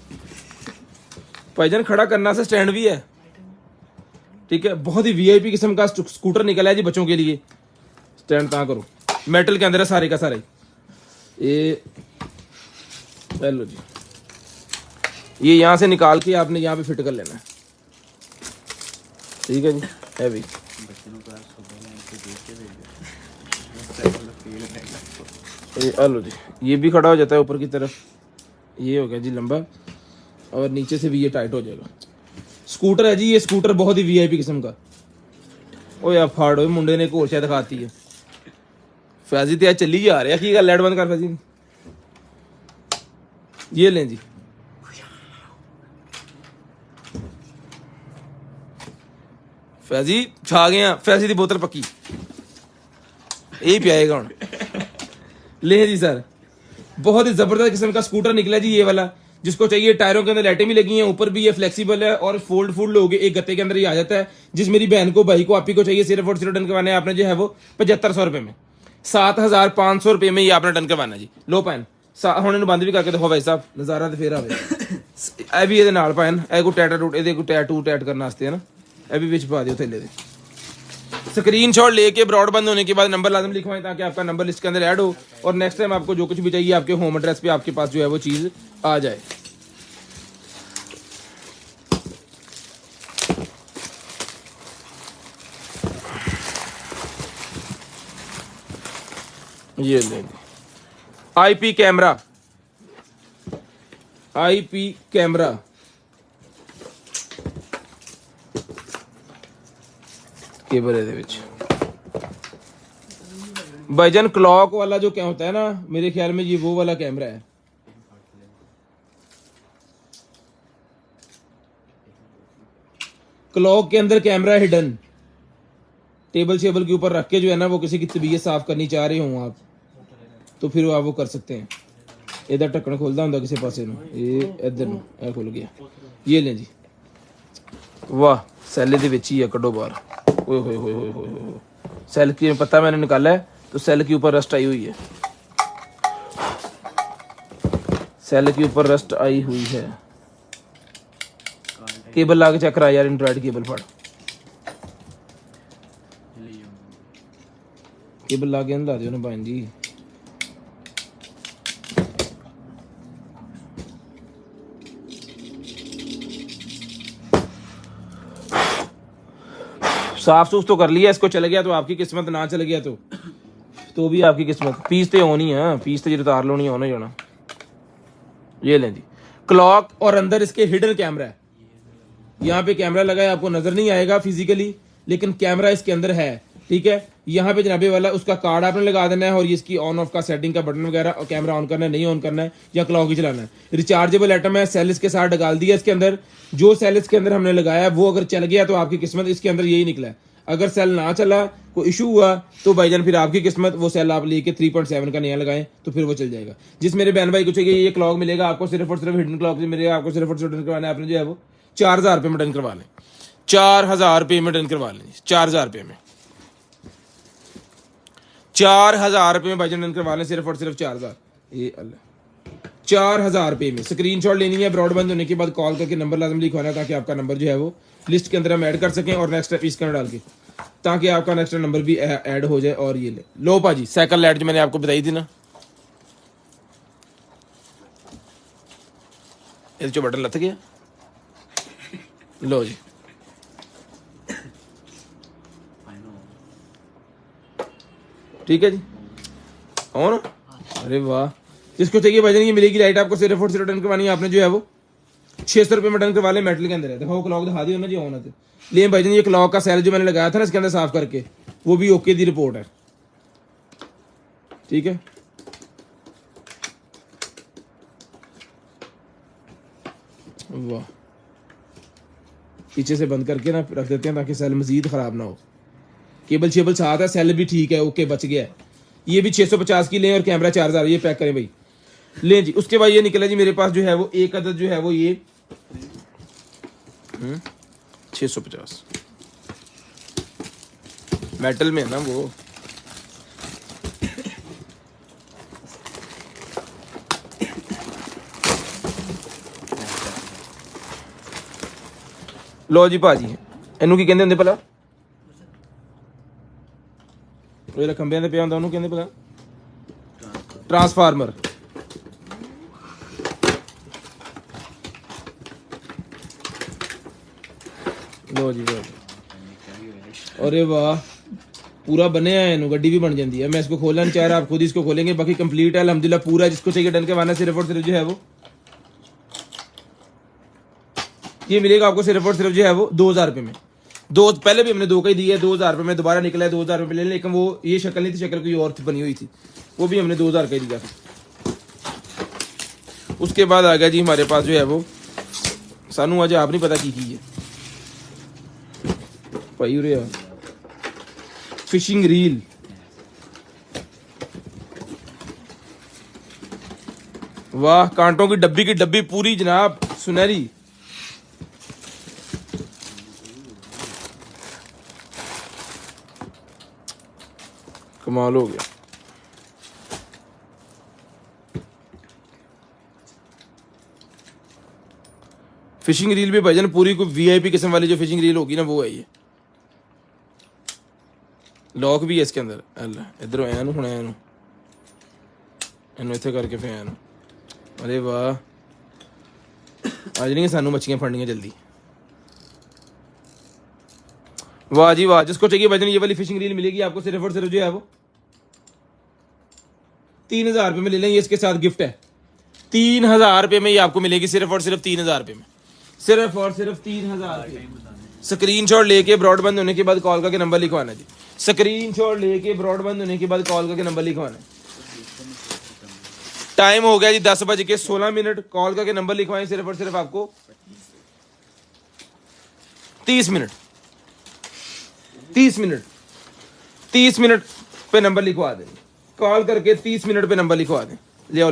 भाईजान खड़ा करना से स्टैंड भी है ठीक है बहुत ही वीआईपी किस्म का स्कूटर निकला है जी बच्चों के लिए स्टैंड कहाँ करो मेटल के अंदर है सारे का सारे ये लो जी ये यहाँ से निकाल के आपने यहाँ पे फिट कर लेना है ठीक है जी है भी लो जी ये भी खड़ा हो जाता है ऊपर की तरफ ये हो गया जी लंबा और नीचे से भी ये टाइट हो जाएगा स्कूटर है जी ये स्कूटर बहुत ही वीआईपी किस्म का ओ यार फाड़ो मुंडे ने एक और शायद दिखाती है फैजी तो चली जा रहा है की गल लाइट बंद कर फैजी ये लें जी फैजी छा गए फैजी की बोतल पक्की यही पियाएगा हूँ ले जी सर बहुत ही जबरदस्त किस्म का स्कूटर निकला जी ये वाला जिसको चाहिए टायरों के अंदर लाइटें भी लगी हैं ऊपर भी ये फ्लेक्सिबल है और फोल्ड हो गए एक गत्ते के अंदर ये आ जाता है जिस मेरी बहन को भाई को आपी को चाहिए सिर्फ और सिर्फ डन करवाने आपने जो है वो 7500 रुपए में 7500 रुपए में ये आपने डन करवाना जी लो पैन ਹੁਣ ਇਹਨੂੰ ਬੰਦ ਵੀ ਕਰਕੇ ਦੇਖੋ ਭਾਈ ਸਾਹਿਬ ਨਜ਼ਾਰਾ ਤੇ ਫੇਰ ਆਵੇ ਇਹ ਵੀ ਇਹਦੇ ਨਾਲ ਪੈਨ ਇਹ ਕੋ ਟੈਟੂ ਟੈਟ ਕਰਨ ਵਾਸਤੇ ਹੈ ਨਾ ਇਹ भी ਵਿੱਚ ਪਾ ਦਿਓ ਥੱਲੇ ਦੇ स्क्रीनशॉट लेके ब्रॉडबैंड होने के बाद नंबर लाजम लिखवाएं ताकि आपका नंबर लिस्ट के अंदर ऐड हो और नेक्स्ट टाइम आपको जो कुछ भी चाहिए आपके होम एड्रेस पे आपके पास जो है वो चीज आ जाए ये लेंगे आईपी कैमरा केबल है भाईजान क्लॉक वाला जो क्या होता है ना मेरे ख्याल में ये वो वाला कैमरा है क्लॉक के अंदर कैमरा हिडन टेबल शेबल के ऊपर रख के जो है ना वो किसी की तबीयत साफ करनी चाह रहे हो आप तो फिर आप वो कर सकते हैं इधर ढक्कन खोलता होंगे किसी पासे ये इधर नु खुल गया ये लें जी वाह सैले दे विच ही है कड्डो बाहर ओए होए होए होए होए सेल की पता मैंने निकाला है तो सेल के ऊपर रस्ट आई हुई है सेल के ऊपर रस्ट आई हुई है केबल ला के चेक करा यार इंटरनेट केबल फड़ केबल ला के ला दियो ना बहन जी साफ सूफ तो कर लिया इसको चले गया तो आपकी किस्मत ना चले गया तो भी आपकी किस्मत फीस तो होनी है फीस तो जो उतार लो नहीं होना जाना ये लें जी क्लॉक और अंदर इसके हिडन कैमरा है यहाँ पे कैमरा लगा है आपको नजर नहीं आएगा फिजिकली लेकिन कैमरा इसके अंदर है ठीक है यहाँ पे जनाबे वाला उसका कार्ड आपने लगा देना है और ये इसकी ऑन ऑफ का सेटिंग का बटन वगैरह और कैमरा ऑन करना है नहीं ऑन करना है या क्लॉक ही चलाना है रिचार्जेबल आइटम है सेल इसके साथ डाल दिया इसके अंदर जो सेल इसके अंदर हमने लगाया वो अगर चल गया तो आपकी किस्मत इसके अंदर यही निकला है अगर सेल ना चला कोई इशू हुआ तो भाईजान फिर आपकी किस्मत वो सेल आप लेके 3.7 का नया लगाएं तो फिर वो चल जाएगा जिस मेरे बहन भाई को चाहिए ये क्लॉक मिलेगा आपको सिर्फ और सिर्फ हिडन क्लॉक मिलेगा आपको सिर्फ और सिर्फ डन करवाना है आपने जो है वो 4000 रुपये में डन करवा लें 4000 रुपये में डन करवा लें 4000 रुपये में 4000 रुपये में भाईजान डन करवा लें सिर्फ और सिर्फ 4000 ये अल्लाह 4000 रुपये में स्क्रीनशॉट लेनी है ब्रॉडबैंड होने के बाद कॉल करके नंबर लाजम लिखवाना है ताकि आपका नंबर जो है वो लिस्ट के अंदर हम ऐड कर सकें और नेक्स्ट स्टेप इसके अंदर डाल के ताकि आपका नेक्स्ट नंबर भी ऐड हो जाए और ये ले लो पाजी साइकिल लाइट जो मैंने आपको बताई थी ना इस जो बटन लग गया लो जी ठीक है जी ऑन अरे वाह जिसको चाहिए भाईजान ये मिलेगी लाइट आपको सिर्फ और सिर्फ डन करवानी है आपने जो है वो 600 रुपये में डन करवा ले। मेटल के अंदर है, देखो क्लॉक दिखा दी जी ऑन है। लेकिन भाईजान ये क्लॉक का सेल जो मैंने लगाया था ना इसके अंदर साफ करके वो भी ओके दी रिपोर्ट है, ठीक है। वाह, पीछे से बंद करके ना रख देते हैं ताकि सेल मजीद खराब ना हो। केबल शेबल साथ है, सेल भी ठीक है, ओके बच गया है। ये भी 650 की लें और कैमरा 4000 ये पैक करें भाई, लें जी। उसके बाद ये निकला जी मेरे पास जो है वो एक अदद जो है वो ये 650 मेटल में है ना वो। लो जी भाजी ਇਹਨੂੰ ਕੀ ਕਹਿੰਦੇ ਹੁੰਦੇ ਭਲਾ, ਉਹ ਜਿਹੜਾ ਖੰਭਿਆਂ ਤੇ ਪਿਆ ਹੁੰਦਾ ਉਹਨੂੰ ਕਹਿੰਦੇ ਭਲਾ ट्रांसफार्मर। लो जी लो, अरे वाह पूरा बनया है, गड्डी भी बन जाती है। मैं इसको खोलना नहीं चाह रहा, आप खुद इसको खोलेंगे। बाकी कंप्लीट है अल्हम्दुलिल्लाह पूरा, जिसको चाहिए डन के वाना सिर्फ और सिर्फ जो है वो ये मिलेगा आपको सिर्फ और सिर्फ जो है वो 2000 रुपये में। दो पहले भी हमने दो का ही दिया है, 2000 रुपये में दोबारा निकला है 2000 रुपये ले, लेकिन वो ये शक्ल नहीं थी, शक्ल कोई और बनी हुई थी, वो भी हमने 2000 का ही दिया था। उसके बाद आ गया जी हमारे पास जो है वो सानू आज आप नहीं पता की है भाई, उरे फिशिंग रील। वाह, कांटों की डब्बी पूरी जनाब सुनहरी। कमाल हो गया। फिशिंग रील भी भाईजान पूरी कोई वीआईपी किस्म वाली जो फिशिंग रील होगी ना वो है ये। लॉक भी है इसके अंदर, अल्लाह इधर आया हूं एनू इत्थे करके फिर आया। अरे वाह, आज नहीं सानू मच्छियां फड़नियां जल्दी। वाह जी वाह, जिसको चाहिए भाईजान ये वाली फिशिंग रील मिलेगी आपको सिर्फ और सिर्फ जो है वो 3000 रुपये में ले लें। ये इसके साथ गिफ्ट है, 3000 रुपये में ये आपको मिलेगी सिर्फ और सिर्फ 3000 रुपये में, सिर्फ और सिर्फ 3000 रुपये। स्क्रीनशॉट लेके ब्रॉडबैंड होने के बाद कॉल करके नंबर लिखवाना जी। स्क्रीनशॉट लेके ब्रॉडबैंड होने के बाद कॉल करके नंबर लिखवाना। टाइम हो गया जी 10:16। कॉल करके नंबर लिखवाएं, सिर्फ और सिर्फ आपको 30 मिनट 30 मिनट पे नंबर लिखवा दें। कॉल करके 30 मिनट पे नंबर लिखवा दें। ले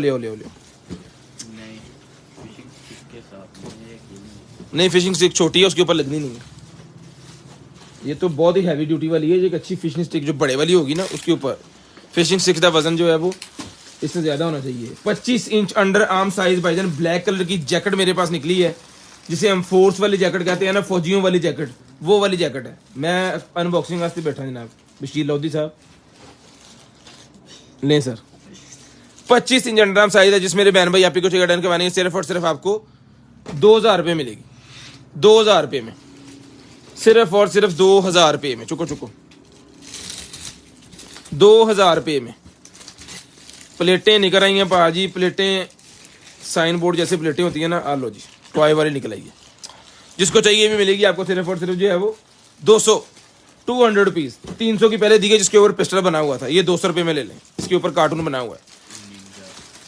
नहीं, फिशिंग स्टिक छोटी है, उसके ऊपर लगनी नहीं है। ये तो बहुत ही हैवी ड्यूटी वाली है। एक अच्छी फिशिंग स्टिक जो बड़े वाली होगी ना उसके ऊपर फिशिंग स्टिक का वजन जो है वो इससे ज्यादा होना चाहिए। 25 इंच अंडर आर्म साइज भाईजान ब्लैक कलर की जैकेट मेरे पास निकली है, जिसे हम फोर्स वाली जैकेट कहते हैं ना, फौजियों वाली जैकेट, वो वाली जैकेट है। मैं अनबॉक्सिंग वास्ते बैठा जनाब बशीर लोधी साहब। लें sir, 25 inch under arm size है, जिस मेरे बहन भाई आप ही को टिकट डन करवानी है सिर्फ और सिर्फ आपको 2000 रुपये मिलेगी। 2000 रुपये में, सिर्फ और सिर्फ 2000 रुपये में। चुको 2000 रुपये में प्लेटें निकल आई हैं भाजी, प्लेटें साइन बोर्ड जैसे प्लेटें होती है ना, आ लो जी टॉय वाली निकल आई है। जिसको चाहिए भी मिलेगी आपको सिर्फ और सिर्फ जो है वो 200 रुपीज़। 300 की पहले दी गई जिसके ऊपर पिस्टल बना हुआ था, ये 200 रुपये में ले लें। इसके ऊपर कार्टून बना हुआ है,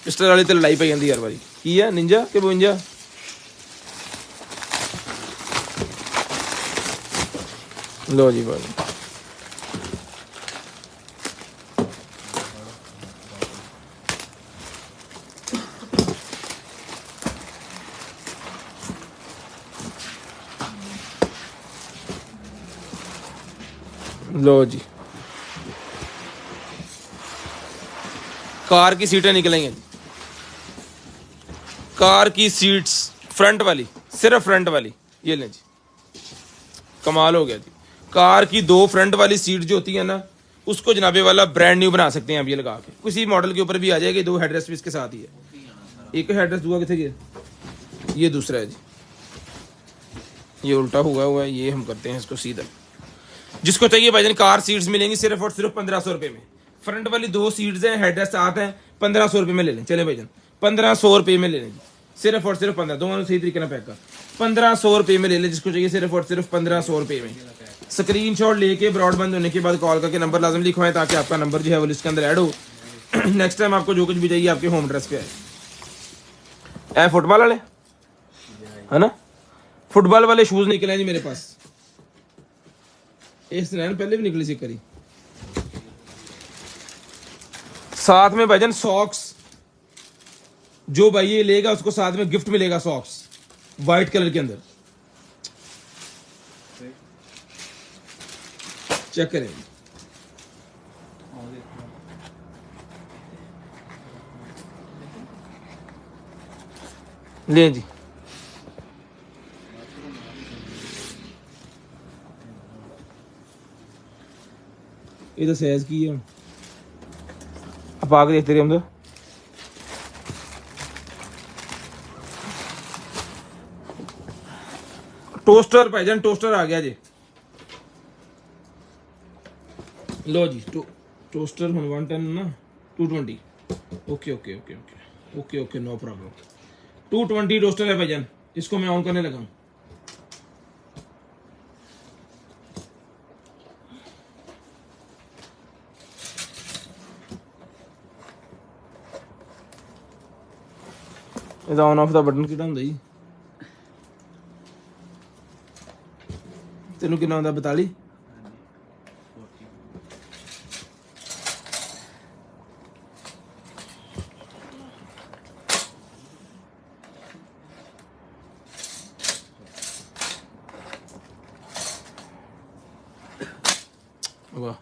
पिस्टल वाली तो लड़ाई पई जाती हर बारी। की है निंजा के 52। लो जी भाई, लो जी कार की सीटें निकलेंगी। कार की सीट्स फ्रंट वाली, सिर्फ फ्रंट वाली, ये लें जी। कमाल हो गया जी। कार की 2 फ्रंट वाली सीट जो होती है ना, उसको जनाबे वाला ब्रांड न्यू बना सकते हैं आप ये लगा के। किसी मॉडल के ऊपर भी आ जाएगी। 2 हेडरेस्ट भी इसके साथ ही है। एक हेडरेस्ट दूसरा कितने गया, ये दूसरा है जी, ये उल्टा हुआ है, ये हम करते हैं इसको सीधा। जिसको चाहिए भाईजान कार सीट्स मिलेंगी सिर्फ और सिर्फ 1500 रुपये में। फ्रंट वाली 2 सीट्स हैं, हेडरेस्ट साथ हैं, 1500 रुपये में ले लें। चले भाईजान 1500 रुपये में ले लें, सिर्फ और सिर्फ 15, दोनों सही तरीके ना पैक कर, 1500 रुपये में ले लें जिसको चाहिए, सिर्फ और सिर्फ 1500 रुपये में। स्क्रीनशॉट लेके ब्रॉड बंद होने के बाद कॉल करके नंबर लाजम लिखवाएं ताकि आपका नंबर जो है वो लिस्ट के अंदर ऐड हो। नेक्स्ट टाइम आपको जो कुछ भी चाहिए आपके होम एड्रेस पे आए। फुटबॉल वाले है ना, फुटबॉल वाले शूज निकले हैं जी मेरे पास, इस पहले भी निकली सी करी, साथ में भाईजान सॉक्स, जो भाई ये लेगा उसको साथ में गिफ्ट मिलेगा सॉक्स व्हाइट कलर के अंदर। चेक करें, ले जी, ये तो साइज की है, आप आगे देखते रहिए हम तो। टोस्टर भाईजान, टोस्टर आ गया जी, लो जी टोस्टर 110 ना 220, okay okay okay okay okay okay no problem. 220 toaster है भाईजान, इसको मैं ऑन करने लगा हूं। ਇਹਦਾ ऑन ऑफ ਦਾ ਬਟਨ ਕਿਹੜਾ ਹੁੰਦਾ ਜੀ? ਤੈਨੂੰ ਕਿੰਨਾ ਹੁੰਦਾ 42? वाह,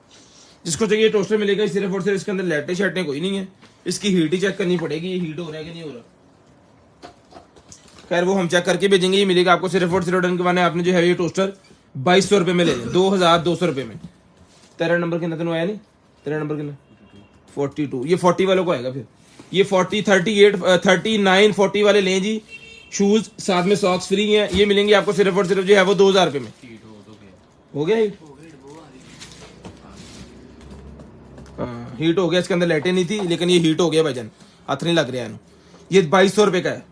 जिसको चाहिए टोस्टर मिलेगा, सिर्फ और सिर्फ इसके अंदर लाइटें शाइटें कोई नहीं है, इसकी हीट ही चेक करनी पड़ेगी, ये हीट हो रहा है कि नहीं हो रहा। खैर वो हम चेक करके भेजेंगे, ये मिलेगा आपको सिर्फ और सिर्फ डन के माने आपने जो है ये टोस्टर 2200 रुपये में ले लें, 2200 रुपये में। तेरा नंबर कितना तेन आया नहीं, तेरा नंबर कितना 42, ये 40 वालों को आएगा, फिर ये 40 38 39 40 वाले लें जी शूज, साथ में सॉक्स फ्री हैं, ये मिलेंगे आपको सिर्फ और सिर्फ जो है वो 2000 रुपये में। हो गया हीट, हाँ हीट हो गया, इसके अंदर लाइटें नहीं थी लेकिन ये हीट हो गया भाईजान, हाथ नहीं लग रहा है। ये 2200 रुपये का है।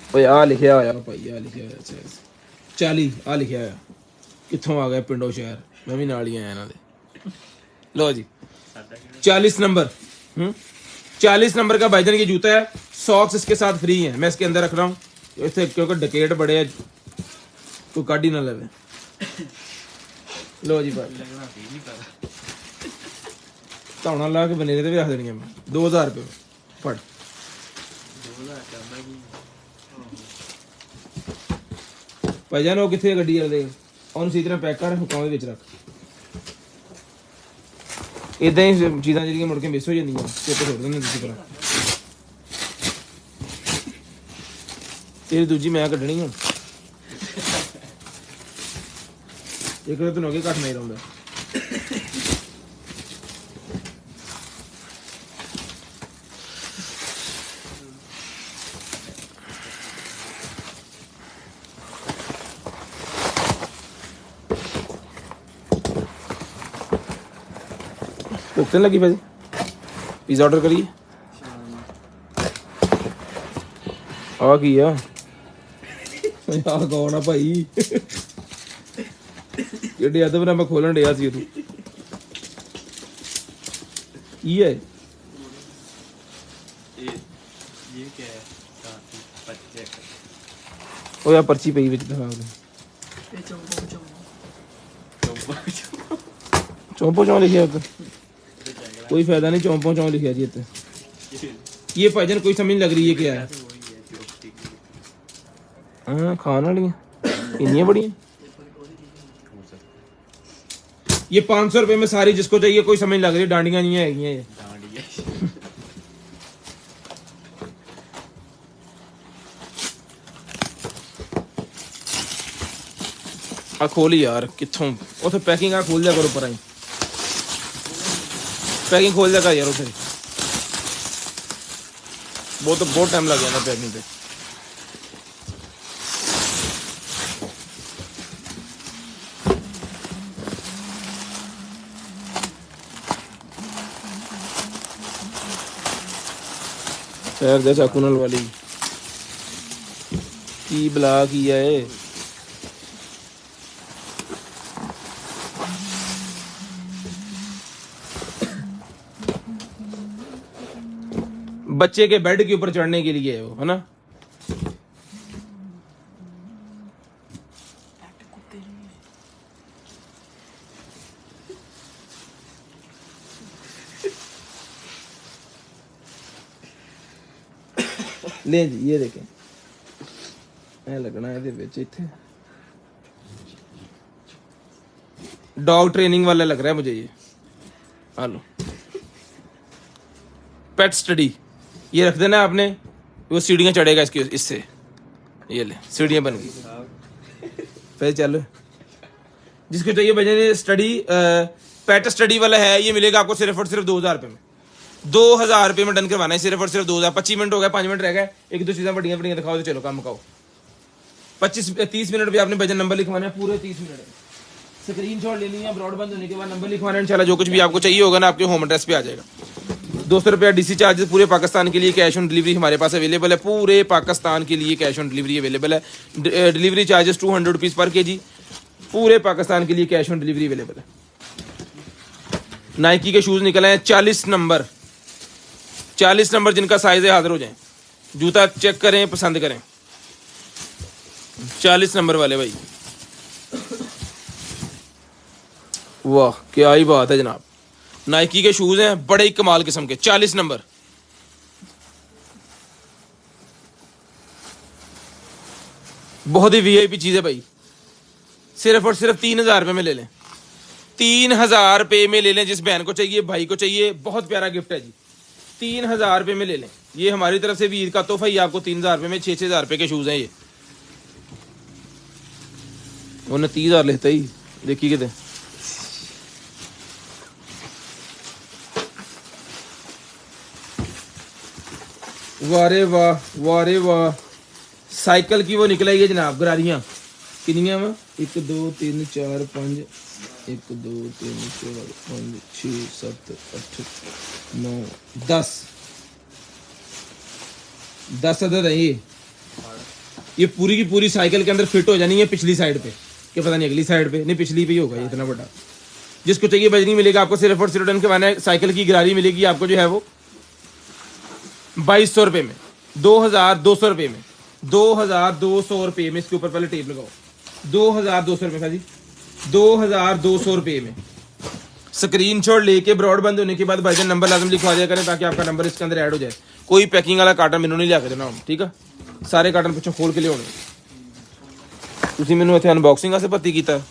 ओए आ लिखा आया भाई, आ लिखा आया 40, आ लिखा आया, कितों आ गया पिंडो शहर, मैं भी नाल ही आया इन्हां दे। लो जी 40 नंबर, 40 नंबर का भाईजान ये जूता है, सॉक्स इसके साथ फ्री हैं, मैं इसके अंदर रख रहा हूँ इससे क्योंकि डकेट बड़े है, तो काट ही ना लगे। लो जी भाई धौना ला के बने भी रख देनी मैं 2000 रुपये फट। भाईजान वो कितने गड्डी वाले और सही तरह पैक कर हुक्म विच रख, इदा ही चीज़ां ਜਿਹੜੀਆਂ ਮੁੜ ਕੇ ਮਿਸ ਹੋ ਜਾਂਦੀਆਂ ਤੇ ਛੋੜ ਦਿੰਦੇ ਦੂਜੀ ਤਰ੍ਹਾਂ। ਤੇਰੀ ਦੂਜੀ ਮੈਂ ਕੱਢਣੀ ਹੁਣ, ਇੱਕ ਤਾਂ ਤੈਨੂੰ ਅੱਗੇ ਘੱਟ ਨਹੀਂ ਲਾਉਂਦਾ। भुगतन लगी भाजी, पिज़्ज़ा ऑर्डर करिए। आ की आ कौन आ भाई, केडे अदब ना मैं खोलन डिया सी तू की है ये क्या है? ओ यार पर्ची पई विच दिखा दे, चौंपो चौं लिखा उधर, कोई फायदा नहीं, चौंपो चौं लिखा जी इतने। ये भाईजान कोई समझ नहीं लग रही है क्या है, हाँ खाने वाली इन्नियां बड़ी, ये 500 रुपये में सारी, जिसको चाहिए कोई समझ लग रही, डांडियां नहीं है ये आ खोल यार कितों उसे पैकिंग आ खोल दिया करो, पर आई पैकिंग खोल दिया कर यार उसे, वो तो बहुत टाइम लग गया ना पैकिंग पे। खैर दे चाकू नाल वाली की बला की है बच्चे के बेड के ऊपर चढ़ने के लिए है वो, है ना। ले जी ये देखें ऐ लगना है विच इत्थे डॉग ट्रेनिंग वाला लग रहा है मुझे ये। हेलो पेट स्टडी ये रख देना आपने, वो सीढ़ियां चढ़ेगा इसकी इससे, ये ले सीढ़ियां बन गई। फिर चलो जिसको चाहिए बजने स्टडी पेट स्टडी वाला है, ये मिलेगा आपको सिर्फ और सिर्फ 2000 रुपये में। 2000 रुपये में डन करवाना है सिर्फ और सिर्फ 2000। 25 मिनट हो गया, 5 मिनट रह गए, एक दो चीजें बढ़िया बढ़िया दिखाओ तो चलो काम मुकाओ। 25-30 मिनट भी आपने भजन नंबर लिखवाना है, पूरे 30 मिनट स्क्रीनशॉट लेनी है, ब्रॉडबैंड होने के बाद नंबर लिखवाना है। इंशाल्लाह जो कुछ भी आपको चाहिए होगा ना आपके होम एड्रेस पे आ जाएगा। 200 रुपया डीसी चार्जेस, पूरे पाकिस्तान के लिए कैश ऑन डिलीवरी हमारे पास अवेलेबल है। पूरे पाकिस्तान के लिए कैश ऑन डिलीवरी अवेलेबल है। डिलीवरी चार्जेस 200 रुपीज़ पर केजी, पूरे पाकिस्तान के लिए कैश ऑन डिलीवरी अवेलेबल है। नाइकी के शूज़ निकले हैं 40 नंबर, 40 नंबर जिनका साइज है हाजिर हो जाएं। जूता चेक करें, पसंद करें। 40 नंबर वाले भाई, वाह क्या ही बात है जनाब। नाइकी के शूज हैं बड़े ही कमाल किस्म के, 40 नंबर। बहुत ही वीआईपी चीज है भाई। सिर्फ और सिर्फ 3000 रुपये में ले लें, 3000 रुपये में ले लें। जिस बहन को चाहिए, भाई को चाहिए, बहुत प्यारा गिफ्ट है जी। 3000 रुपये में ले लें। ये हमारी तरफ से भी ईद का तोहफा ही आपको 3000 रुपये में 6-6 रुपये के शूज हैं ये। उन्हें 30,000 लेता ही देखी कितने। वारे वाह, वारे वाह। साइकिल की वो निकला ये जनाब गरारियां किनियां वा 1 2 3 4 5 1 2 3 4 5 6 7 8 9 10 अदद है ये पूरी की पूरी साइकिल के अंदर फिट हो जानी है पिछली साइड पे, कि पता नहीं अगली साइड पे, नहीं पिछली पे ही होगा ये इतना बड़ा। जिसको चाहिए बजनी मिलेगा आपको सिर्फ और सिर्फ डन करवाना है। साइकिल की गरारी मिलेगी आपको जो है वो 2200 रुपये में, 2200 रुपये में, 2200 रुपये में। इसके ऊपर पहले टेप लगाओ, 2200 रुपये जी, 2200 रुपये में। स्क्रीनशॉट लेके ब्रॉडबैंड होने के बाद भाईजान नंबर लाजम लिखवा दिया करें ताकि आपका नंबर इसके अंदर ऐड हो जाए। कोई पैकिंग वाला कार्टन मैंने नहीं लिया के देना, ठीक है। सारे कार्टन पिछों खोल के ले आने। तुसीं मैनूं इत्थे अनबॉक्सिंग वास्ते भर्ती कीता।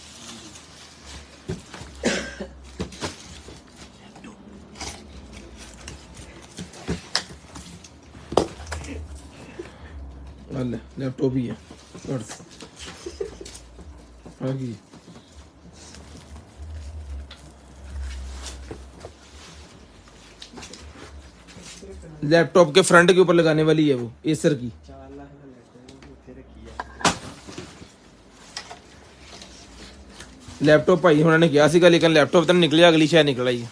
लैपटॉप ही है लैपटॉप के फ्रंट के ऊपर लगाने वाली है वो एसर की। लैपटॉप भाई उन्होंने किया सीगा, लेकिन लैपटॉप तो निकलिया, अगली शायद निकल आई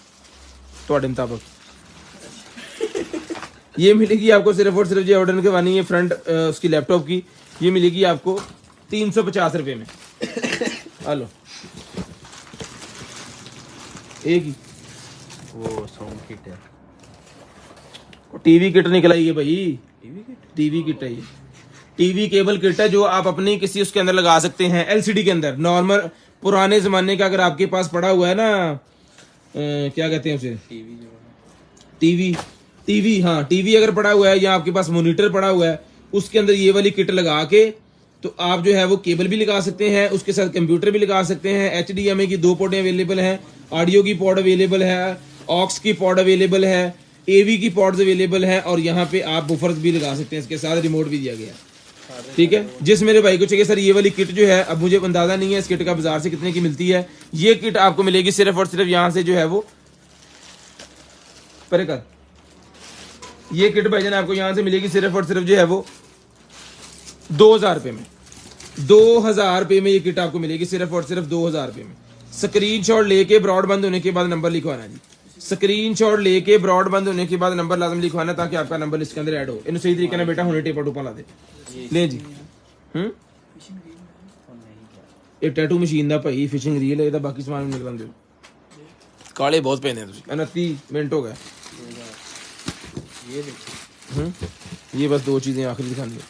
थोड़े मुताबिक। ये मिलेगी आपको सिर्फ और सिर्फ जो ऑर्डर करवानी है फ्रंट उसकी लैपटॉप की, ये मिलेगी आपको 350 रुपये में। हेलो एक ही वो साउंड किट है, टीवी किट निकल आई है भाई। टीवी किट है ये, टीवी केबल किट है जो आप अपनी किसी उसके अंदर लगा सकते हैं। एलसीडी के अंदर नॉर्मल पुराने जमाने का अगर आपके पास पड़ा हुआ है ना क्या कहते हैं उसे, टीवी हाँ टीवी अगर पड़ा हुआ है या आपके पास मॉनिटर पड़ा हुआ है, उसके अंदर ये वाली किट लगा के तो आप जो है वो केबल भी लगा सकते हैं, उसके साथ कंप्यूटर भी लगा सकते हैं। HDMI की 2 पोर्टें अवेलेबल हैं, ऑडियो की पोर्ट अवेलेबल है, ऑक्स की पोर्ट अवेलेबल है, AV की पोर्ट्स अवेलेबल है, और यहाँ पे आप बुफर्स भी लगा सकते हैं। इसके साथ रिमोट भी दिया गया है, ठीक है। जिस मेरे भाई को चाहिए सर ये वाली किट जो है, अब मुझे अंदाजा नहीं है इस किट का बाजार से कितने की मिलती है। ये किट आपको मिलेगी सिर्फ और सिर्फ यहाँ से जो है वो परे कर, ये किट भाईजान आपको यहाँ से मिलेगी सिर्फ और सिर्फ जो है वो 2000 रुपये में। 2000 रुपये में ये किट आपको मिलेगी सिर्फ और सिर्फ 2000 रुपये में। स्क्रीनशॉट लेके ब्रॉडबैंड होने के बाद नंबर लिखवाना जी। स्क्रीनशॉट लेके ब्रॉड बंद होने के बाद नंबर लाजम लिखवाना ताकि आपका नंबर लिस्ट के अंदर ऐड हो। इन सही तरीके ना बेटा हुने टेपा टूपा ला दे ले जी। ਇਹ ਟੈਟੂ ਮਸ਼ੀਨ ਦਾ ਭਾਈ ਫਿਸ਼ਿੰਗ ਰੀਲ ਹੈ, ਇਹਦਾ ਬਾਕੀ ਸਮਾਨ ਵੀ ਨਿਕਲਣ ਦਿਓ। ਕਾਲੇ ਬਹੁਤ ਪੈਂਦੇ ਤੁਸੀਂ। 29 मिनट हो गए। ये बस दो चीजें आखिरी दिखानी है।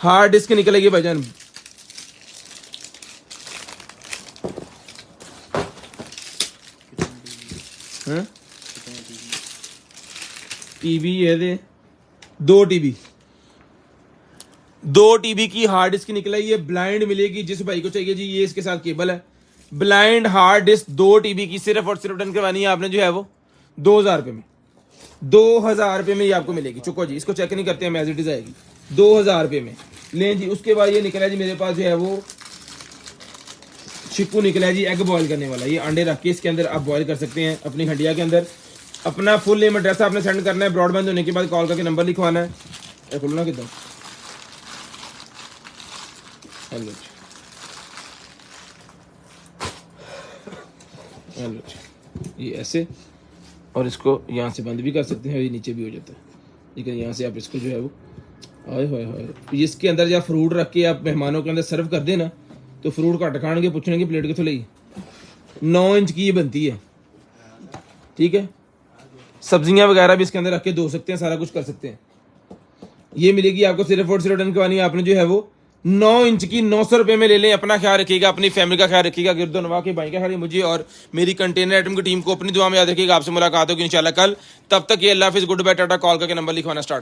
हार्ड डिस्क निकलेगी भाईजान। टीवी है दे 2 टीबी की हार्ड डिस्क निकला। ये ब्लाइंड मिलेगी जिस भाई को चाहिए जी। ये इसके साथ केबल है। ब्लाइंड हार्ड डिस्क 2 टीबी की सिर्फ और सिर्फ डन करवानी है आपने जो है वो 2000 रुपये में। 2000 रुपये में ये आपको मिलेगी। चुको जी, इसको चेक नहीं करते हैं, एज इट इज आएगी 2000 रुपये में। लें जी। उसके बाद ये निकला जी मेरे पास जो है वो चिक्कू निकला है जी, एग बॉयल करने वाला। ये अंडे रख के इसके अंदर आप बॉयल कर सकते हैं अपनी हंडिया के अंदर। अपना फुल नेम एड्रेस आपने सेंड करना है। ब्रॉडबैंड होने के बाद कॉल करके नंबर लिखवाना है। खुलना कितना ये ऐसे, और इसको यहाँ से बंद भी कर सकते हैं और ये नीचे भी हो जाता है। लेकिन यहाँ से आप इसको जो है वो हाय हाय हाय इसके अंदर जब फ्रूट रख के आप मेहमानों के अंदर सर्व कर देना तो फ्रूट घट खान के पूछने की प्लेट कितों ली। 9 इंच की ये बनती है, ठीक है। सब्जियां वगैरह भी इसके अंदर रख के धो सकते हैं, सारा कुछ कर सकते हैं। ये मिलेगी आपको सिर्फ और सिर्फ डन करवानी। आपने जो है वो 9 इंच की 900 रुपये में ले लें। अपना ख्याल रखिएगा, अपनी फैमिली का ख्याल रखिएगा। गिरदो नवा के भाई का ख्याल, मुझे और मेरी कंटेनर आइटम की टीम को अपनी दुआ में याद रखिएगा। आपसे मुलाकात होगी इंशाल्लाह कल। तब तक ये अल्लाह हाफिज़, गुड बाय, टाटा। कॉल करके नंबर लिखवाना स्टार्ट